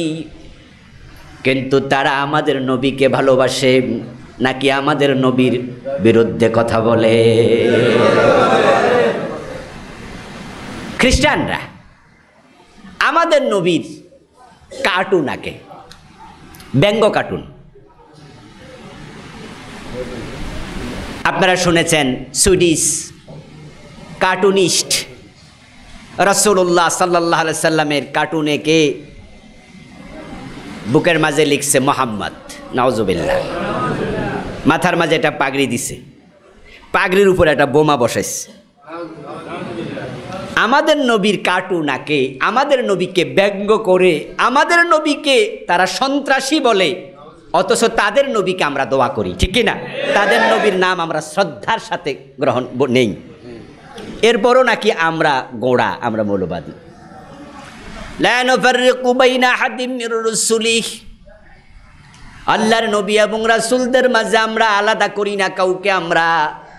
কিন্তু তারা আমাদের নবীকে ভালোবাসে নাকি আমাদের নবীর বিরুদ্ধে কথা বলে? খ্রিস্টানরা আমাদের নবীর কার্টুন আঁকে, ব্যঙ্গ কার্টুন। আপনারা শুনেছেন সুইডিশ কার্টুনিস্ট রাসূলুল্লাহ সাল্লাল্লাহু আলাইহি সাল্লামের কার্টুনে কে বুকের মাঝে লিখছে মোহাম্মদ, নাউজুবিল্লাহ। মাথার মাঝে একটা পাগড়ি দিছে, পাগড়ির উপরে একটা বোমা বসাইছে। আমাদের নবীর কার্টুন আঁকে, আমাদের নবীকে ব্যঙ্গ করে, আমাদের নবীকে তারা সন্ত্রাসী বলে, অথচ তাদের নবীকে আমরা দোয়া করি, ঠিক কি না? তাদের নবীর নাম আমরা শ্রদ্ধার সাথে গ্রহণ নেই। এরপরও নাকি আমরা গোড়া, আমরা মৌলবাদী। লা নুফাররিকু বাইনা আহাদিম মির রুসুলিহি, আল্লাহর নবী এবং রাসূলদের মাঝে আমরা আলাদা করি না কাউকে, আমরা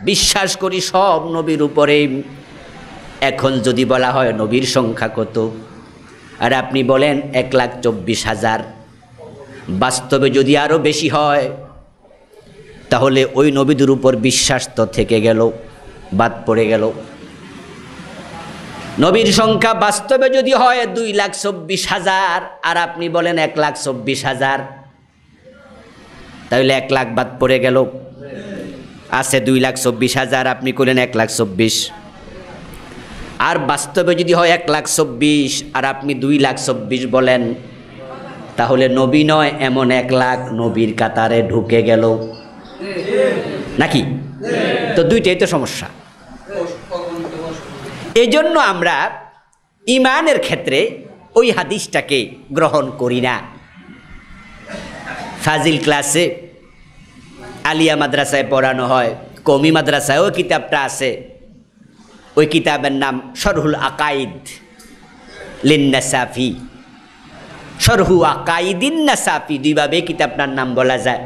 বিশ্বাস করি সব নবীর উপরে। এখন যদি বলা হয় নবীর সংখ্যা কত, আর আপনি বলেন 1,24,000, বাস্তবে যদি আরও বেশি হয় তাহলে ওই নবীদের উপর বিশ্বাস তো থেকে গেল, বাদ পড়ে গেল। নবীর সংখ্যা বাস্তবে যদি হয় 2,24,000 আর আপনি বলেন 1,24,000, তাহলে 1 লাখ বাদ পড়ে গেল। আছে 2,24,000, আপনি করলেন 1,24,000। আর বাস্তবে যদি হয় 1,24,000 আর আপনি 2,24,000 বলেন, তাহলে নবী নয় এমন 1 লাখ নবীর কাতারে ঢুকে গেল নাকি? তো দুইটাই তো সমস্যা। এই জন্য আমরা ইমানের ক্ষেত্রে ওই হাদিসটাকে গ্রহণ করি না। ফাজিল ক্লাসে আলিয়া মাদ্রাসায় পড়ানো হয়, কওমি মাদ্রাসায়ও কিতাবটা আছে। ওই কিতাবের নাম শরহুল আকাইদ লিন-নাসাফি, শরহু আকাইদিন নাসাফি, দুইভাবে কিতাবটার নাম বলা যায়।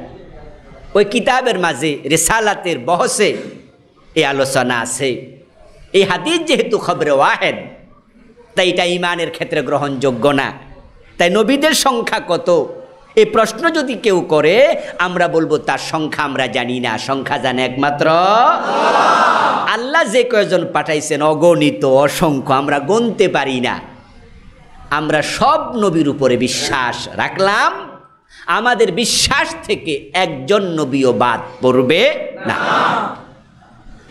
ওই কিতাবের মাঝে রিসালাতের বহসে এই আলোচনা আছে। এই হাদিস যেহেতু খবরে ওয়াহেদ, তাই এটা ইমানের ক্ষেত্রে গ্রহণযোগ্য না। তাই নবীদের সংখ্যা কত এই প্রশ্ন যদি কেউ করে, আমরা বলবো তার সংখ্যা আমরা জানি না, সংখ্যা জানে একমাত্র আল্লাহ। যে কয়জন পাঠাইছেন অগণিত, অসংখ্য, আমরা গুনতে পারি না। আমরা সব নবীর উপরে বিশ্বাস রাখলাম, আমাদের বিশ্বাস থেকে একজন নবীও বাদ পড়বে না।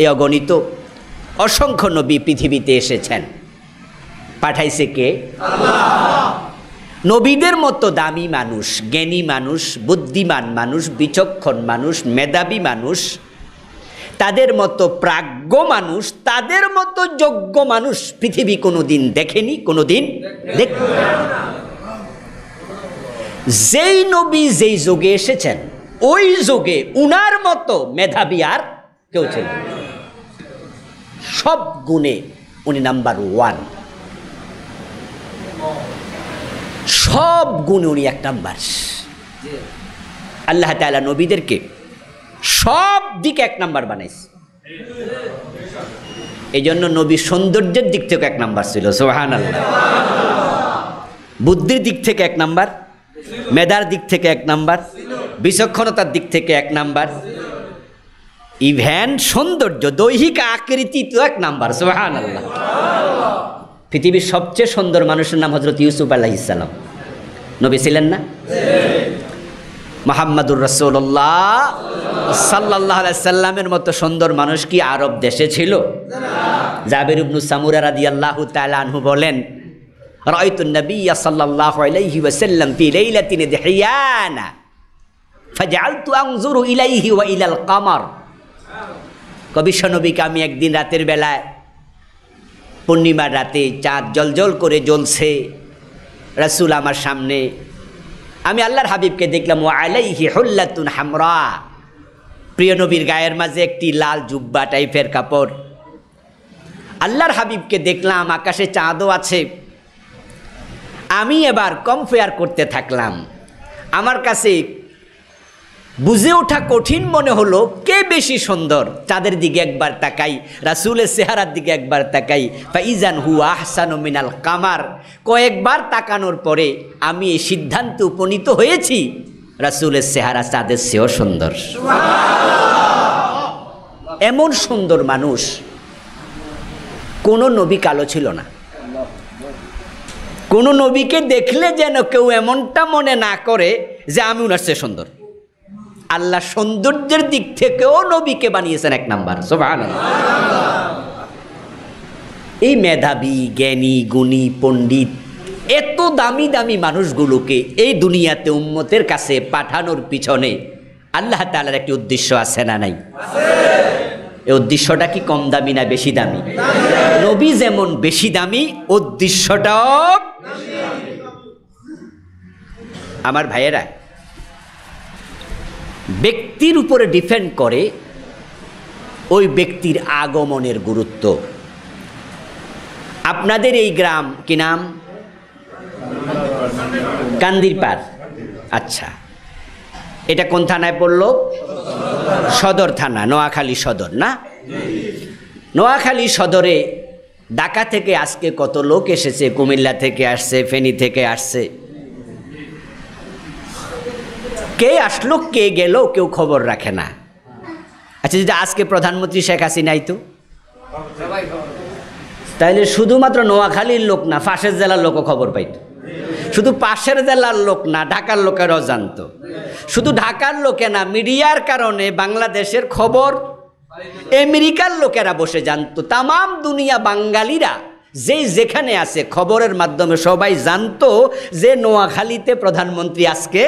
এই অগণিত অসংখ্য নবী পৃথিবীতে এসেছেন, পাঠাইছে কে? আল্লাহ। নবীদের মতো দামি মানুষ, জ্ঞানী মানুষ, বুদ্ধিমান মানুষ, বিচক্ষণ মানুষ, মেধাবী মানুষ, তাদের মতো প্রাজ্ঞ মানুষ, তাদের মতো যোগ্য মানুষ পৃথিবী কোনোদিন দেখেনি, কোনোদিন দেখবে না। যেই নবী যেই যুগে এসেছেন ওই যুগে উনার মতো মেধাবী আর কেউ ছিল না। সব গুণে উনি নাম্বার 1, সব গুণে উনি 1 নাম্বার। আল্লাহ তাআলা নবীদেরকে সব দিকে 1 নাম্বার বানাইছে। এই জন্য নবী সৌন্দর্যের দিক থেকে 1 নাম্বার ছিল, সুবহানাল্লাহ। বুদ্ধির দিক থেকে 1 নাম্বার, মেধার দিক থেকে 1 নাম্বার, বিচক্ষণতার দিক থেকে 1 নাম্বার, ইভেন সৌন্দর্য দৈহিক আকৃতি তো 1 নাম্বার, সুবহানাল্লাহ। পৃথিবীর সবচেয়ে সুন্দর মানুষের নাম হযরত ইউসুফ আলাইহিস সালাম। নবী ছিলেন না? মুহাম্মাদুর রাসূলুল্লাহ সাল্লাল্লাহু আলাইহি সাল্লামের মতো সুন্দর মানুষ কি আরব দেশে ছিল? জাবির ইবনে সামুরা রাদিয়াল্লাহু তাআলা আনহু বলেন, রাআইতুন নাবিয়্য সাল্লাল্লাহু আলাইহি ওয়াসাল্লাম ফি লাইলাতিন দিহিয়ানা ফাজআলতু আনজুরু ইলাইহি ওয়া ইলাল কামার। কবি নবীকে আমি একদিন রাতের বেলায়, পূর্ণিমার রাতে চাঁদ জলজল করে জ্বলছে, রাসূল আমার সামনে, আমি আল্লাহর হাবিবকে দেখলাম, ওয়া আলাইহি হুল্লাতুন হামরা, প্রিয় নবীর গায়ের মাঝে একটি লাল জুব্বা টাইপের কাপড়। আল্লাহর হাবিবকে দেখলাম, আকাশে চাঁদও আছে। আমি এবার কম্পেয়ার করতে থাকলাম। আমার কাছে বুঝে ওঠা কঠিন মনে হলো কে বেশি সুন্দর। চাঁদের দিকে একবার তাকাই, রাসূলের চেহারার দিকে একবার তাকাই, ফাইজান হুয়া আহসানু মিনাল কামার। কয়েকবার তাকানোর পরে আমি এই সিদ্ধান্তে উপনীত হয়েছি, রাসূলের চেহারা চাঁদের চেয়েও সুন্দর। এমন সুন্দর মানুষ কোনো নবী কালো ছিল না। কোনো নবীকে দেখলে যেন কেউ এমনটা মনে না করে যে আমি উনার চেয়ে সুন্দর। আল্লাহ সৌন্দর্যের দিক থেকেও নবীকে বানিয়েছেন 1 নাম্বার, সুবহানাল্লাহ। এই মেধাবী, জ্ঞানী, গুণী, পণ্ডিত, এত দামি দামি মানুষগুলোকে এই দুনিয়াতে উম্মতের কাছে পাঠানোর পিছনে আল্লাহ তাআলার একটি উদ্দেশ্য আছে না নাই? এই উদ্দেশ্যটা কি কম দামি না বেশি দামি? নবী যেমন বেশি দামি, উদ্দেশ্যটাও। আমার ভাইয়েরা, ব্যক্তির উপরে ডিপেন্ড করে ওই ব্যক্তির আগমনের গুরুত্ব। আপনাদের এই গ্রাম কি নাম? কান্দিরপাড়। আচ্ছা, এটা কোন থানায় পড়লো? সদর থানা, নোয়াখালী সদর না? নোয়াখালী সদরে ঢাকা থেকে আজকে কত লোক এসেছে, কুমিল্লা থেকে আসছে, ফেনী থেকে আসছে, কে আসলো কে গেল কেউ খবর রাখে না। আচ্ছা, যদি আজকে প্রধানমন্ত্রী শেখ হাসিনাই তো, তাইলে শুধুমাত্র নোয়াখালীর লোক না, পাশের জেলার লোকও খবর পাইত। শুধু পাশের জেলার লোক না, ঢাকার লোকেরাও জানতো। শুধু ঢাকার লোকে না, মিডিয়ার কারণে বাংলাদেশের খবর আমেরিকার লোকেরা বসে জানতো। তামাম দুনিয়া বাঙালিরা যেখানে আছে খবরের মাধ্যমে সবাই জানতো যে নোয়াখালীতে প্রধানমন্ত্রী আজকে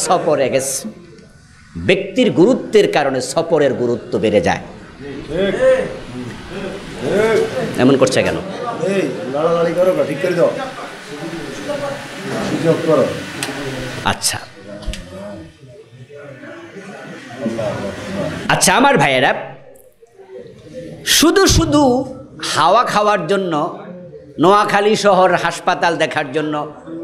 সফরে গেছে। ব্যক্তির গুরুত্বের কারণে সফরের গুরুত্ব বেড়ে যায়। এমন করছে কেন? আচ্ছা আচ্ছা, আমার ভাইয়েরা, শুধু শুধু হাওয়া খাওয়ার জন্য, নোয়াখালী শহর হাসপাতাল দেখার জন্য,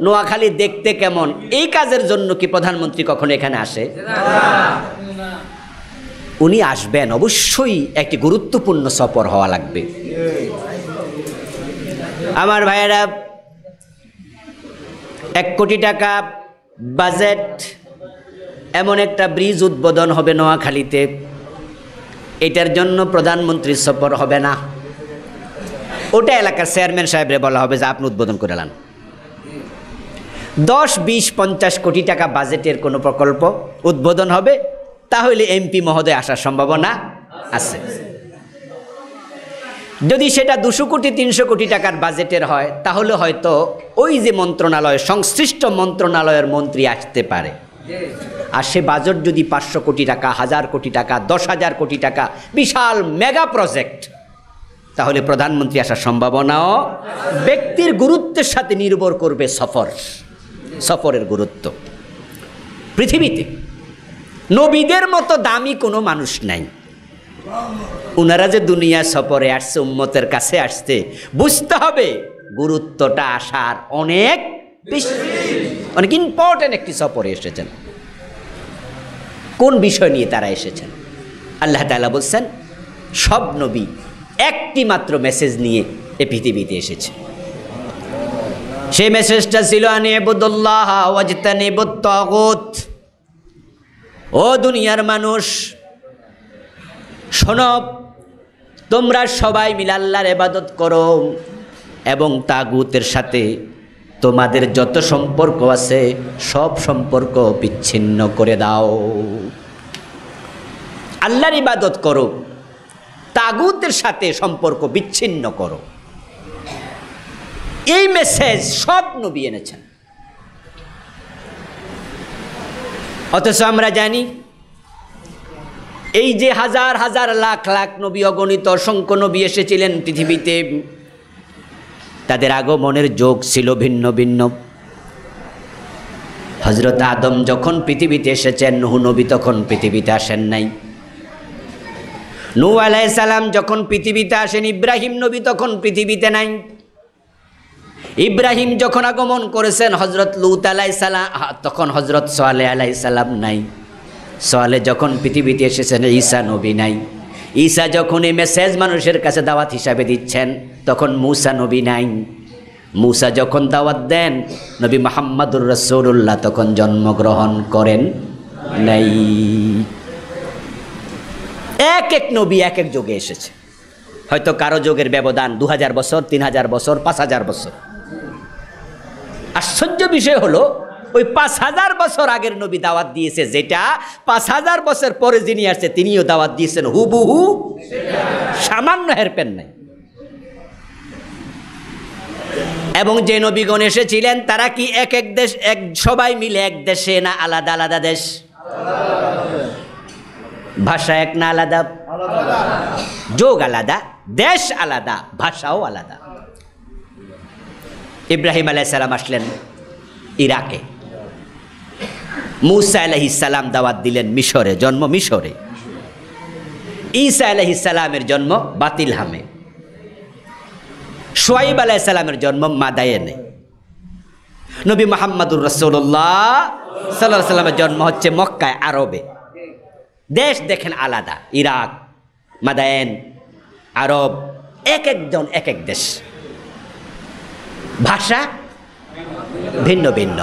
নোয়াখালী দেখতে কেমন, এই কাজের জন্য কি প্রধানমন্ত্রী কখনো এখানে আসে? উনি আসবেন, অবশ্যই একটি গুরুত্বপূর্ণ সফর হওয়া লাগবে। আমার ভাইয়েরা, 1 কোটি টাকা বাজেট, এমন একটা ব্রিজ উদ্বোধন হবে নোয়াখালীতে, এটার জন্য প্রধানমন্ত্রীর সফর হবে না, ওটা এলাকার চেয়ারম্যান সাহেবরে বলা হবে যে আপনি উদ্বোধন করে নেন। 10, 20, 50 কোটি টাকা বাজেটের কোনো প্রকল্প উদ্বোধন হবে, তাহলে এমপি মহোদয় আসার সম্ভাবনা আছে। যদি সেটা 200 কোটি 300 কোটি টাকার বাজেটের হয়, তাহলে হয়তো ওই যে মন্ত্রণালয়, সংশ্লিষ্ট মন্ত্রণালয়ের মন্ত্রী আসতে পারে। আর সে বাজেট যদি 500 কোটি টাকা, 1000 কোটি টাকা, 10,000 কোটি টাকা, বিশাল মেগা প্রজেক্ট, তাহলে প্রধানমন্ত্রী আসার সম্ভাবনাও। ব্যক্তির গুরুত্বের সাথে নির্ভর করবে সফরের গুরুত্ব। পৃথিবীতে নবীদের মতো দামি কোনো মানুষ নাই। ওনারা যে দুনিয়া সফরে আসছে, উম্মতের কাছে আসছে, বুঝতে হবে গুরুত্বটা আসার অনেক বেশি, অনেক ইম্পর্টেন্ট একটি সফরে এসেছেন। কোন বিষয় নিয়ে তারা এসেছেন? আল্লাহ তাআলা বলছেন সব নবী একটি মাত্র মেসেজ নিয়ে এ পৃথিবীতে এসেছে। সেই মেসেজটা ছিল আনিবুদুল্লাহ ওয়াজতানিবুত তাগুত। ও দুনিয়ার মানুষ শোনো, তোমরা সবাই মিলে আল্লাহর ইবাদত করো এবং তাগুতের সাথে তোমাদের যত সম্পর্ক আছে সব সম্পর্ক বিচ্ছিন্ন করে দাও। আল্লাহর ইবাদত করো, তাগুতের সাথে সম্পর্ক বিচ্ছিন্ন করো। এই মেসেজ সব নবী এনেছেন। অথচ আমরা জানি এই যে হাজার হাজার লাখ লাখ নবী, অগণিত অসংখ্য নবী এসেছিলেন পৃথিবীতে, তাদের আগমনের যোগ ছিল ভিন্ন ভিন্ন। হযরত আদম যখন পৃথিবীতে এসেছেন, নূহ নবী তখন পৃথিবীতে আসেন নাই। নূহ আলাইহিস সালাম যখন পৃথিবীতে আসেন, ইব্রাহিম নবী তখন পৃথিবীতে নাই। ইব্রাহিম যখন আগমন করেছেন হযরত লূত আলাইহিস সালাম, তখন হযরত সালেহ আলাইহিস সালাম নাই। সালেহ যখন পৃথিবীতে এসেছেন, ঈসা নবী নাই। ঈসা যখন এই মেসেজ মানুষের কাছে দাওয়াত হিসাবে দিচ্ছেন, তখন মূসা নবী নাই। মূসা যখন দাওয়াত দেন, নবী মুহাম্মদুর রাসূলুল্লাহ তখন জন্মগ্রহণ করেন নাই। এক এক নবী এক এক যুগে এসেছে। হয়তো কারো যুগের ব্যবধান 2000 বছর, 3000 বছর, 5000 বছর। আশ্চর্য বিষয় হলো, ওই 5000 বছর আগের নবী দাওয়াত দিয়েছে, যেটা 5000 বছর পরে যিনি আসছে তিনিও দাওয়াত দিয়েছেন হুবহু, সামান্য হেরফের নাই। এবং যে নবীগণ এসেছিলেন তারা কি এক এক দেশ, সবাই মিলে এক দেশে, না আলাদা আলাদা দেশ? ভাষা এক না আলাদা? যোগ আলাদা, দেশ আলাদা, ভাষাও আলাদা। ইব্রাহিম আলাইহিস সালাম আসলেন ইরাকে, মূসা আলাইহিস সালাম দাওয়াত দিলেন মিশরে, জন্ম মিশরে। ঈসা আলাইহিস সালামের জন্ম বাতিলহামে। শুআইব আলাইহিস সালামের জন্ম মাদায়েনে। নবী মুহাম্মদুর রাসূলুল্লাহ সাল্লাল্লাহু আলাইহি সাল্লামের জন্ম হচ্ছে মক্কায়, আরবে। দেশ দেখেন আলাদা, ইরাক, মাদায়েন, আরব, এক একজন এক এক দেশ। ভাষা ভিন্ন ভিন্ন।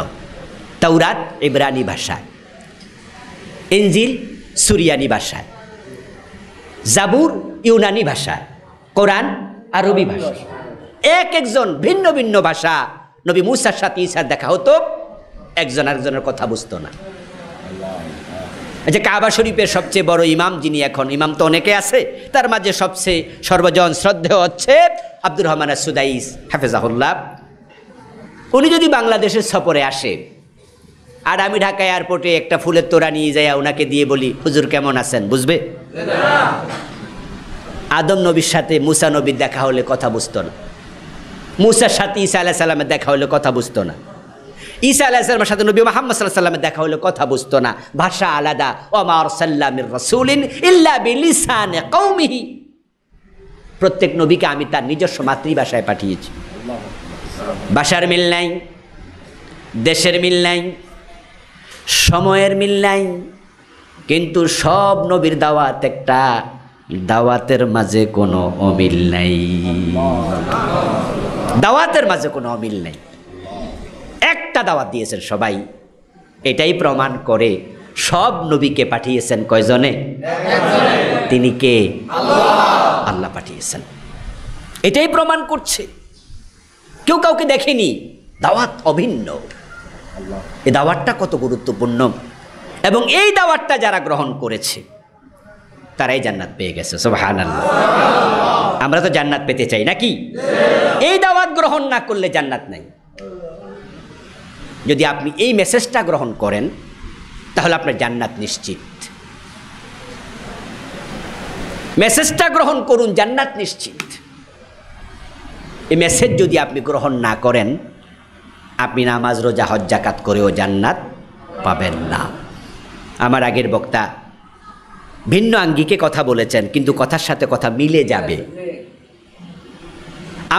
তাওরাত ইব্রানি ভাষায়, ইনজিল সুরিয়ানি ভাষায়, জাবুর ইউনানি ভাষায়, কোরআন আরবি ভাষায়। এক একজন ভিন্ন ভিন্ন ভাষা। নবী মুসার সাথে ঈসার দেখা হতো, একজন আরেকজনের কথা বুঝতো না। যে কাবা শরীফের সবচেয়ে বড় ইমাম যিনি, এখন ইমাম তো অনেকে আছে, তার মাঝে সবচেয়ে সর্বজন শ্রদ্ধেয় হচ্ছে আব্দুর রহমান আস-সুদাইস হাফেজাহুল্লাহ। উনি যদি বাংলাদেশের সফরে আসে আর আমি ঢাকা এয়ারপোর্টে একটা ফুলের তোড়া নিয়ে যাই, ওনাকে দিয়ে বলি হুজুর কেমন আছেন, বুঝবে? আদম নবীর সাথে মুসা নবীর দেখা হলে কথা বুঝতো না, মুসার সাথে ঈসা আলাইহিস সালামের দেখা হলে কথা বুঝতো না, ঈসা আলাইহিস সালামের সাথে নবী মুহাম্মদ সাল্লাল্লাহু আলাইহি সাল্লামের দেখা হলে কথা বুঝতো না। ভাষা আলাদা। ওয়া আরসালনা মির রাসূলিন ইল্লা বিলিসানি কওমিহি। প্রত্যেক নবীকে আমি তার নিজস্ব মাতৃভাষায় পাঠিয়েছি। ভাষার মিল নাই, দেশের মিল নাই, সময়ের মিল নাই, কিন্তু সব নবীর দাওয়াত একটা, দাওয়াতের মাঝে কোনো অমিল নাই। দাওয়াতের মাঝে কোনো অমিল নাই, একটা দাওয়াত দিয়েছেন সবাই। এটাই প্রমাণ করে সব নবীকে পাঠিয়েছেন কয়জনে? তিনি কে? আল্লাহ পাঠিয়েছেন। এটাই প্রমাণ করছে কেউ কাউকে দেখেনি, দাওয়াত অভিন্ন। এই দাওয়াতটা কত গুরুত্বপূর্ণ, এবং এই দাওয়াতটা যারা গ্রহণ করেছে তারাই জান্নাত পেয়ে গেছে। সুবহানাল্লাহ। আমরা তো জান্নাত পেতে চাই নাকি? এই দাওয়াত গ্রহণ না করলে জান্নাত নাই। যদি আপনি এই মেসেজটা গ্রহণ করেন তাহলে আপনার জান্নাত নিশ্চিত। মেসেজটা গ্রহণ করুন, জান্নাত নিশ্চিত। এই মেসেজ যদি আপনি গ্রহণ না করেন, আপনি নামাজ রোজা হজ যাকাত করেও জান্নাত পাবেন না। আমার আগের বক্তা ভিন্ন আঙ্গিকে কথা বলেছেন, কিন্তু কথার সাথে কথা মিলে যাবে।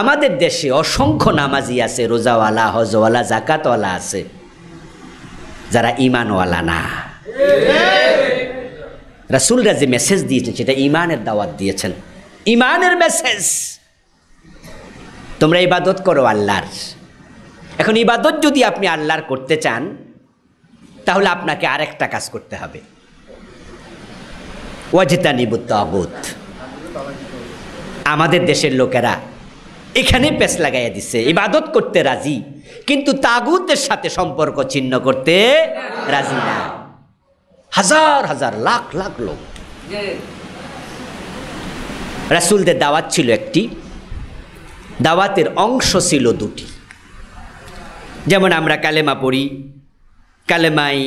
আমাদের দেশে অসংখ্য নামাজি আছে, রোজাওয়ালা, হজওয়ালা, জাকাতওয়ালা আছে, যারা ঈমানওয়ালা না। রাসূলরা যে মেসেজ দিয়েছেন সেটা ঈমানের দাওয়াত দিয়েছেন, ঈমানের মেসেজ। তোমরা ইবাদত করো আল্লাহর। এখন ইবাদত যদি আপনি আল্লাহর করতে চান তাহলে আপনাকে আরেকটা কাজ করতে হবে, ওয়াজতানিবুত তাগুত। আমাদের দেশের লোকেরা এখানে পেছ লাগাইয়া দিচ্ছে, ইবাদত করতে রাজি কিন্তু তাগুতের সাথে সম্পর্ক ছিন্ন করতে রাজি না। হাজার হাজার লাখ লাখ লোক। রাসূলদের দাওয়াত ছিল একটি, দাওয়াতের অংশ ছিল দুটি। যেমন আমরা কালেমা পড়ি, কালেমাই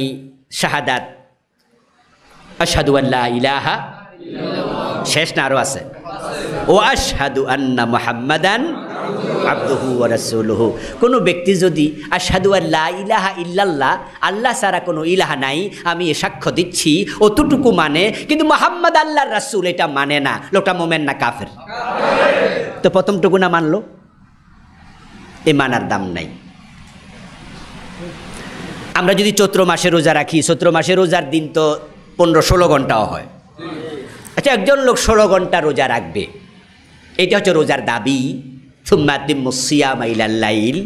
শাহাদাত, আশহাদু আল্লা ইলাহা শেষ না আরো আছে, ও আশহাদু আন্না মুহাম্মাদান আবদুহু ওয়া রাসূলুহু। কোনো ব্যক্তি যদি আশহাদু আল্লা ইলাহা ইল্লাল্লাহ, আল্লাহ ছাড়া কোনো ইলাহা নাই, আমি এ সাক্ষ্য দিচ্ছি, অতটুকু মানে, কিন্তু মুহাম্মদ আল্লাহর রাসূল এটা মানে না, লোকটা মোমেন না কাফের? তো প্রথমটুকু না মানলো, এ মানার দাম নাই। আমরা যদি চৈত্র মাসে রোজা রাখি, চৈত্র মাসে রোজার দিন তো 15-16 ঘন্টাও হয়। আচ্ছা, একজন লোক 16 ঘন্টা রোজা রাখবে, এটা হচ্ছে রোজার দাবি। সুম্মা আতিম্মুস সিয়ামা ইলাল লাইল,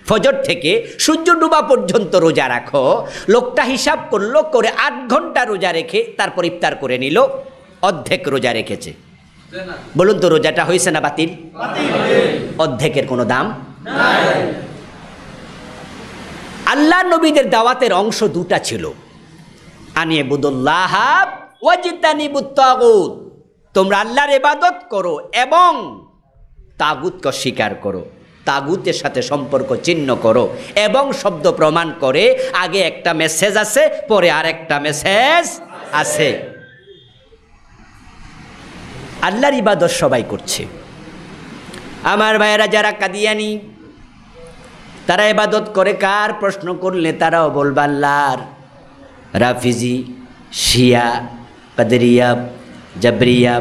ফজর থেকে সূর্য ডুবা পর্যন্ত রোজা রাখো। লোকটা হিসাব করলো, করে 8 ঘন্টা রোজা রেখে তারপর ইফতার করে নিল, অর্ধেক রোজা রেখেছে। বলুন তো রোজাটা হয়েছে না বাতিল? অর্ধেকের কোনো দাম নাই। আল্লাহ নবীদের দাওয়াতের অংশ দুটা ছিল, আনিবুদুল্লাহ ওয়াজতানিবুত তাগুত। তোমরা আল্লাহর ইবাদত করো এবং তাগুতকে স্বীকার করো, তাগুতের সাথে সম্পর্ক ছিন্ন করো। এবং শব্দ প্রমাণ করে আগে একটা মেসেজ আছে, পরে আরেকটা মেসেজ আছে। আল্লাহর ইবাদত সবাই করছে। আমার ভাইয়েরা যারা কাদিয়ানি, তারা ইবাদত করে কার? প্রশ্ন করলে তারাও বলবে আল্লাহর। রাফিজি, শিয়া, কাদেরিয়া, জাবরিয়া,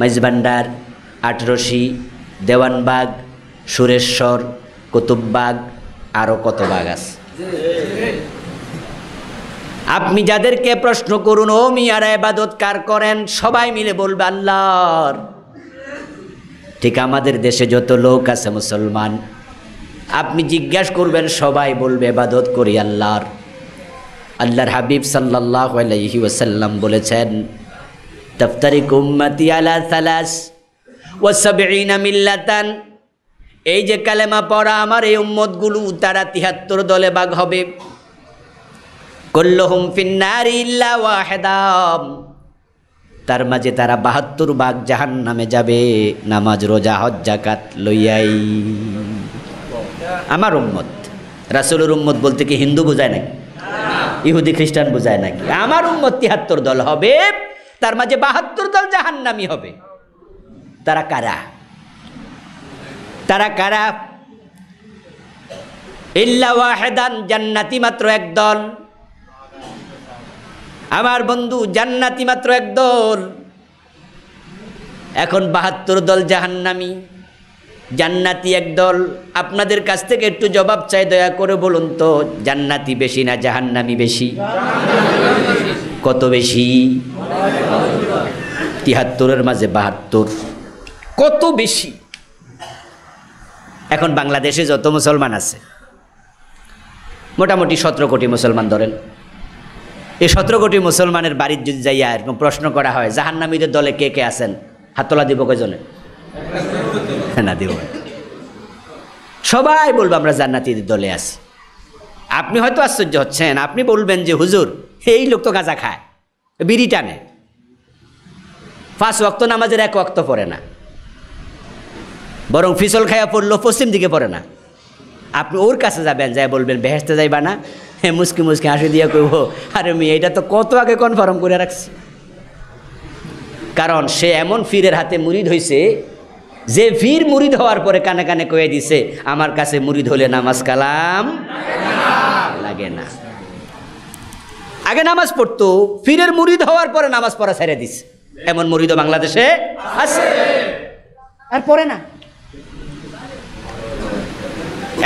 মাইজভান্ডার, আটরশি, দেওয়ানবাগ, সুরেশ্বর, কুতুববাগ, আরও কত বাগ আছে। আপনি যাদেরকে প্রশ্ন করুন ও মিয়ারা ইবাদত কার করেন, সবাই মিলে বলবে আল্লাহর। ঠিক আমাদের দেশে যত লোক আছে মুসলমান, আপনি জিজ্ঞাসা করবেন সবাই বলবে ইবাদত করি আল্লাহর। আল্লাহর হাবিব সাল্লাল্লাহু আলাইহি ওয়াসাল্লাম বলেছেন, তাফতারিকু উম্মতি আলা 73 মিল্লাতান, এই যে কালেমা পড়া আমার এই উম্মতগুলো তারা 73 দলে ভাগ হবে। কুল্লুহুম ফিন্নারি ইল্লা ওয়াহিদাম, তার মাঝে তারা 72 ভাগ জাহান্নামে যাবে, নামাজ রোজা হজ যাকাত লইয়াই। আমার উম্মত, রাসূলের উম্মত বলতে কি হিন্দু বোঝায় নাকি, ইহুদি খ্রিস্টান বোঝায় নাকি? আমার উম্মত 73 দল হবে, তার মাঝে 72 দল জাহান্নামী হবে। তারা কারা? তারা কারা? ইল্লা ওয়াহিদান, জান্নাতি মাত্র এক দল। আমার বন্ধু, জান্নাতি মাত্র এক দল। এখন 72 দল জাহান্নামী, জান্নাতি এক দল। আপনাদের কাছ থেকে একটু জবাব চাই, দয়া করে বলুন তো, জান্নাতি বেশি না জাহান্নামী বেশি? কত বেশি? 73-এর মাঝে 72, কত বেশি? এখন বাংলাদেশে যত মুসলমান আছে, মোটামুটি 17 কোটি মুসলমান ধরেন। এই 17 কোটি মুসলমানের বাড়ির যদি যাইয়া এরকম প্রশ্ন করা হয় জাহান্নামীদের দলে কে কে আছেন, হাতলা দিব কয়জনে? না দিব। সবাই বলবো আমরা জান্নাতীদের দলে আছি। আপনি হয়তো আশ্চর্য হচ্ছেন, আপনি বলবেন যে হুজুর এই লোক তো গাঁজা খায়, বিড়ি টানে, 5 ওয়াক্ত নামাজের 1 ওয়াক্ত পড়ে না, বরং ফিসল খাইয়া পড়লো পশ্চিম দিকে পড়ে না। আপনি ওর কাছে যাবেন, যাই বলবেন বেহেশতে যাইবা না? হ্যাঁ, মুসকি মুসকি হাসি দিয়া কইব, আরে মেয়ে এটা তো কত আগে কনফার্ম করে রাখছি। কারণ সে এমন ফিরের হাতে মুরিদ হইছে যে ফির মুরিদ হওয়ার পরে কানে কানে কয়ে দিছে, আমার কাছে মুরিদ হলে নামাজ কালাম লাগে না। আগে নামাজ পড়তো, ফিরের মুরিদ হওয়ার পরে নামাজ পড়া ছেড়ে দিছে। এমন মুরিদও বাংলাদেশে আছে, আর পড়ে না।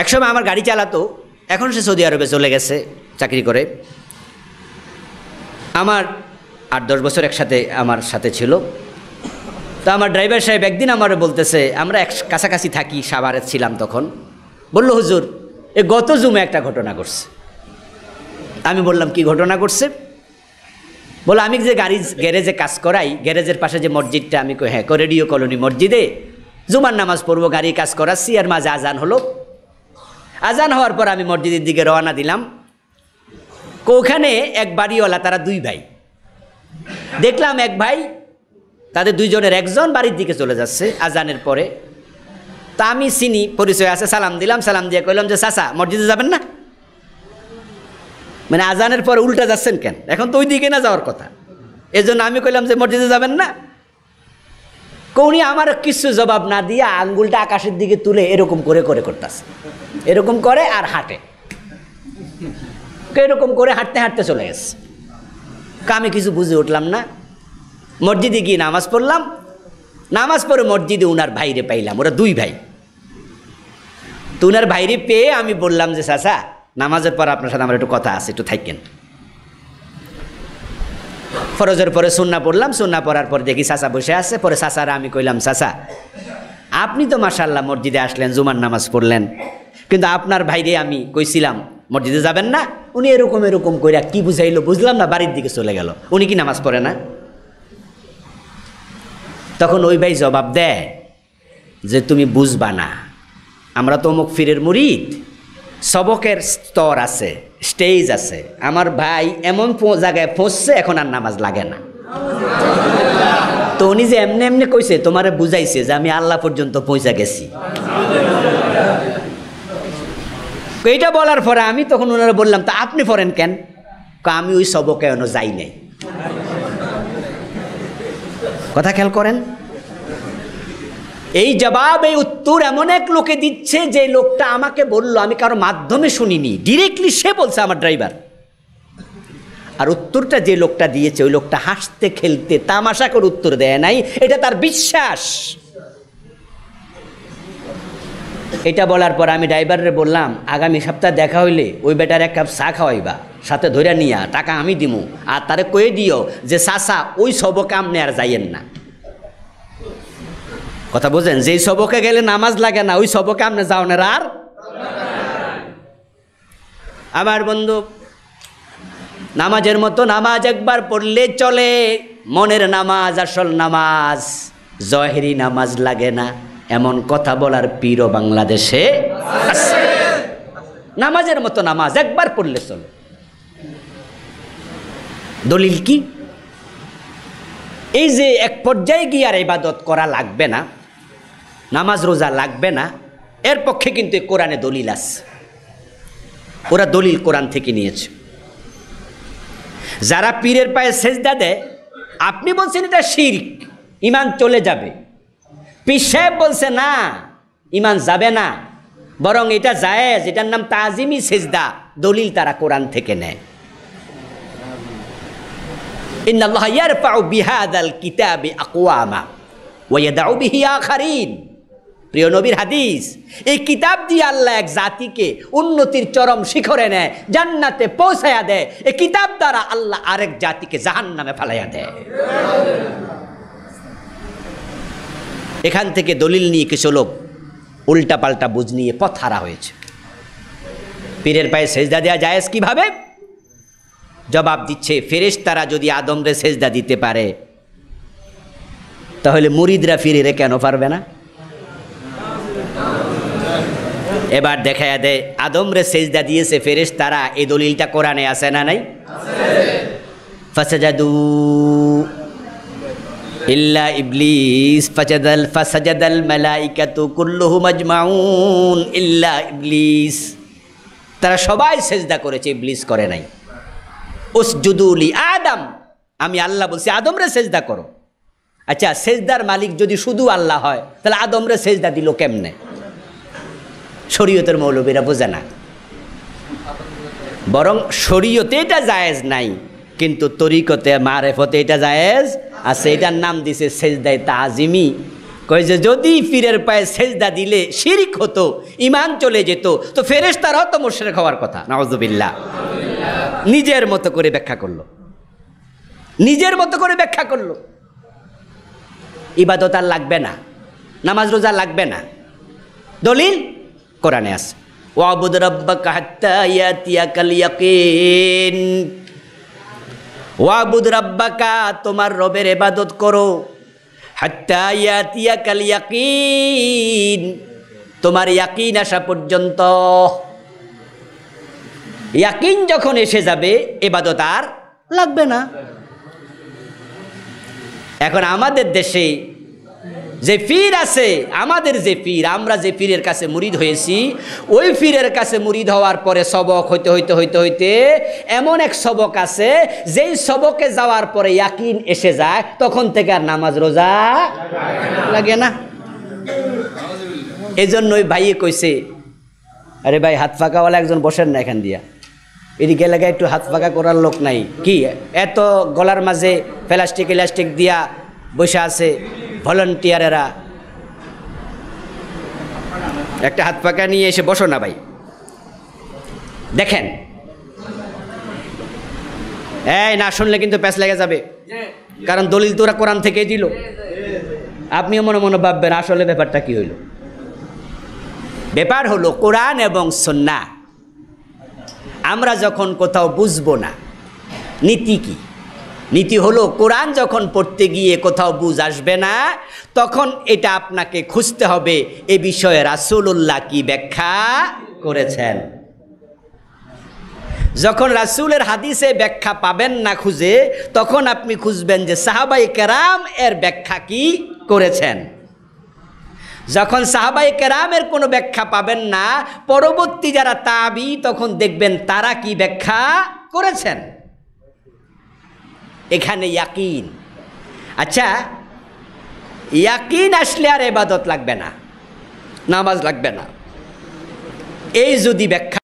একসময় আমার গাড়ি চালাতো, এখন সে সৌদি আরবে চলে গেছে চাকরি করে। আমার 8-10 বছর একসাথে আমার সাথে ছিল। তো আমার ড্রাইভার সাহেব একদিন আমার বলতেছে, আমরা কাছাকাছি থাকি, সাভারে ছিলাম তখন, বললো হুজুর এ গত জুমে একটা ঘটনা ঘটছে। আমি বললাম কি ঘটনা ঘটছে? বলে আমি যে গাড়ি গ্যারেজে কাজ করাই, গ্যারেজের পাশে যে মসজিদটা, আমি কই হ্যাঁ, রেডিও কলোনি মসজিদে জুমার নামাজ পড়বো, গাড়ি কাজ করাচ্ছি, আর মাঝে আজান হলো। আজান হওয়ার পর আমি মসজিদের দিকে রওনা দিলাম। ওখানে এক বাড়িওয়ালা, তারা 2 ভাই। দেখলাম এক ভাই, তাদের 2 জনের একজন বাড়ির দিকে চলে যাচ্ছে আজানের পরে। তা আমি চিনি, পরিচয় আছে, সালাম দিলাম। সালাম দিয়ে কইলাম যে চাচা মসজিদে যাবেন না? মানে আজানের পরে উল্টা যাচ্ছেন কেন? এখন তো ওই দিকে না যাওয়ার কথা। এজন্য আমি কইলাম যে মসজিদে যাবেন না। কৌনি আমার কিছু জবাব না দিয়ে আঙ্গুলটা আকাশের দিকে তুলে এরকম করে করে করতেছে, এরকম করে আর হাঁটে, এরকম করে হাঁটতে হাঁটতে চলে গেছে। আমি কিছু বুঝে উঠলাম না। মসজিদে গিয়ে নামাজ পড়লাম। নামাজ পড়ে মসজিদে উনার ভাইরে পাইলাম, ওরা 2 ভাই। তো উনার ভাইরে পেয়ে আমি বললাম যে চাচা নামাজের পর আপনার সাথে আমার একটু কথা আছে, একটু থাকেন। ফরজের পরে সুন্না পড়লাম, সুন্না পড়ার পর দেখি চাচা বসে আছে। পরে চাচারা আমি কইলাম, চাচা আপনি তো মাশাআল্লাহ মসজিদে আসলেন, জুমার নামাজ পড়লেন, কিন্তু আপনার ভাইরে আমি কইছিলাম মসজিদে যাবেন না, উনি এরকম এরকম কইরা কি বুঝাইলো বুঝলাম না, বাড়ির দিকে চলে গেল। উনি কি নামাজ পড়ে না? তখন ওই ভাই জবাব দেয় যে তুমি বুঝবা না, আমরা তো অমুক ফিরের মুরিদ, সবকের স্তর আছে, স্টেজ আছে। আমার ভাই এমন জায়গায় পৌঁছছে এখন আর নামাজ লাগে না। তো উনি যে এমনি এমনি কইছে, তোমারে বুঝাইছে যে আমি আল্লাহ পর্যন্ত পৌঁছা গেছি। এইটা বলার পরে আমি তখন ওনারা বললাম, তা আপনি পড়েন কেন? আমি ওই সবকে এখনো যাই নাই। কথা খেয়াল করেন, এই জবাব, এই উত্তর এমন এক লোকে দিচ্ছে যে লোকটা আমাকে বলল, আমি কারো মাধ্যমে শুনিনি, ডিরেক্টলি সে বলছে আমার ড্রাইভার। আর উত্তরটা যে লোকটা দিয়েছে ওই লোকটা হাসতে খেলতে তামাশা করে উত্তর দেয় নাই, এটা তার বিশ্বাস। এটা বলার পর আমি ড্রাইভারে বললাম, আগামী সপ্তাহে দেখা হইলে ওই বেটার এক কাপ চা খাওয়াইবা, সাথে ধরে নিয়া, টাকা আমি দিমু, আর তারে কয়ে দিও যে চাচা ওই সবকে আপনি আর যাইয়েন না। কথা বুঝেন, যেই সবকে গেলে নামাজ লাগে না, ওই সবকে আপনি যাও না আর। আমার বন্ধু, নামাজের মতো নামাজ একবার পড়লে চলে, মনের নামাজ আসল নামাজ, জহেরি নামাজ লাগে না, এমন কথা বলার পীরও বাংলাদেশে আছে। নামাজের মতো নামাজ একবার পড়লে চলে। দলিল কি? এই যে এক পর্যায়ে গিয়ে আর ইবাদত করা লাগবে না, নামাজ রোজা লাগবে না, এর পক্ষে কিন্তু কোরআনে দলিল আছে। ওরা দলিল কোরআন থেকে নিয়েছে। যারা পীরের পায়ে সেজদা দেয়, আপনি বলছেন এটা শিরক, ঈমান চলে যাবে। পীর সাহেব বলছে না, ঈমান যাবে না, বরং এটা জায়েজ, এটার নাম তাজিমি সেজদা। দলিল তারা কোরআন থেকে নেয়। ইন্নাল্লাহা ইয়ারফাউ বিহাযাল কিতাবি আকওয়ামা ওয়া ইয়াদউ বিহি আখারিন। প্রিয় নবীর হাদিস, এই কিতাব দিয়ে আল্লাহ এক জাতিকে উন্নতির চরম শিখরে নেয়, জান্নাতে পৌঁছায়া দেয়। এই কিতাব দ্বারা আল্লাহ আরেক জাতিকে জাহান্নামে ফেলাইয়া দেয়। এখান থেকে দলিল নিয়ে কিছু লোক উল্টাপাল্টা বুঝ নিয়ে পথ হারা হয়েছে। পীরের পায়ে সেজদা দেওয়া জায়েজ কিভাবে? জবাব দিচ্ছে, ফেরেশতারা যদি আদমরে সেজদা দিতে পারে, তাহলে মুরিদরা পীরেরে কেন পারবে না? এবার দেখায়া দেয়, আদমরে সেজদা দিয়েছে ফেরেশতারা, এই দলিলটা কোরআনে আছে না নাই? ফাসাজাদু ইল্লা ইবলিস ফাসাজাদাল মালাইকাতু কুল্লুহুম আজমাউন ইল্লা ইবলিস। তারা সবাই সেজদা করেছে, ইবলিস করে নাই। উসজুদু লি আদম, আমি আল্লাহ বলছি আদমরে সেজদা করো। আচ্ছা, সেজদার মালিক যদি শুধু আল্লাহ হয়, তাহলে আদমরে সেজদা দিল কেমনে? শরীয়তের মৌলবীরা বোঝে না। বরং শরীয়তে এটা জায়েজ নাই, কিন্তু তরিকতে মারেফতে এটা জায়েজ আছে। এটার নাম দিছে সেজদায়ে তাজিমি। কয় যে যদি পীরের পায়ে সেজদা দিলে শিরিক হতো, ঈমান চলে যেত, তো ফেরেশতারাও তো মুশরিক হওয়ার কথা। নাউযুবিল্লাহ। নিজের মতো করে ব্যাখ্যা করলো, নিজের মতো করে ব্যাখ্যা করলো। ইবাদত আর লাগবে না, নামাজ রোজা লাগবে না, দলিল কোরআনে আছে। ওয়াবুদ রাব্বাকা হাত্তা ইয়াতিয়াকাল ইয়াকিন। ওয়াবুদ রাব্বাকা, তোমার রবের ইবাদত করো, হাত্তা ইয়াতিয়াকাল ইয়াকিন, তোমার ইয়াকিন আসা পর্যন্ত। ইয়াকিন যখন এসে যাবে, ইবাদত আর লাগবে না। এখন আমাদের দেশে যে পীর আছে, আমাদের যে পীর, আমরা যে পীরের কাছে মুরিদ হয়েছি, ওই পীরের কাছে মুরিদ হওয়ার পরে সবক হইতে হইতে হইতে হইতে এমন এক সবক আছে, যেই সবকে যাওয়ার পরে ইয়াকিন এসে যায়, তখন থেকে আর নামাজ রোজা লাগে না। এই জন্য ওই ভাইয়ে কইছে, আরে ভাই, হাত ফাঁকাওয়ালা একজন বসেন না এখান দিয়া, এদিকে এলাকায় একটু হাত ফাঁকা করার লোক নাই কি? এত গলার মাঝে প্লাস্টিক দিয়া বসে আছে ভলান্টিয়ারেরা, একটা হাত পাকা নিয়ে এসে বসো না ভাই। দেখেন, এই না শুনলে কিন্তু প্যাঁচ লেগে যাবে, কারণ দলিল তো ওরা কোরআন থেকেই দিল। আপনিও মনে মনে ভাববেন আসলে ব্যাপারটা কি হইল। ব্যাপার হলো কোরআন এবং সুন্নাহ। আমরা যখন কোথাও বুঝবো না, নীতি কি? নীতি হলো কোরআন যখন পড়তে গিয়ে কোথাও বুঝ আসবে না, তখন এটা আপনাকে খুঁজতে হবে এ বিষয়ে রাসূলুল্লাহ কি ব্যাখ্যা করেছেন। যখন রাসূলের হাদিসে ব্যাখ্যা পাবেন না খুঁজে, তখন আপনি খুঁজবেন যে সাহাবায়ে কেরাম এর ব্যাখ্যা কি করেছেন। যখন সাহাবায়ে কেরামের কোনো ব্যাখ্যা পাবেন না, পরবর্তী যারা তাবি, তখন দেখবেন তারা কি ব্যাখ্যা করেছেন। এখানে ইয়াকিন। আচ্ছা, ইয়াকিন আসলে আর ইবাদত লাগবে না, নামাজ লাগবে না, এই যদি ব্যাখ্যা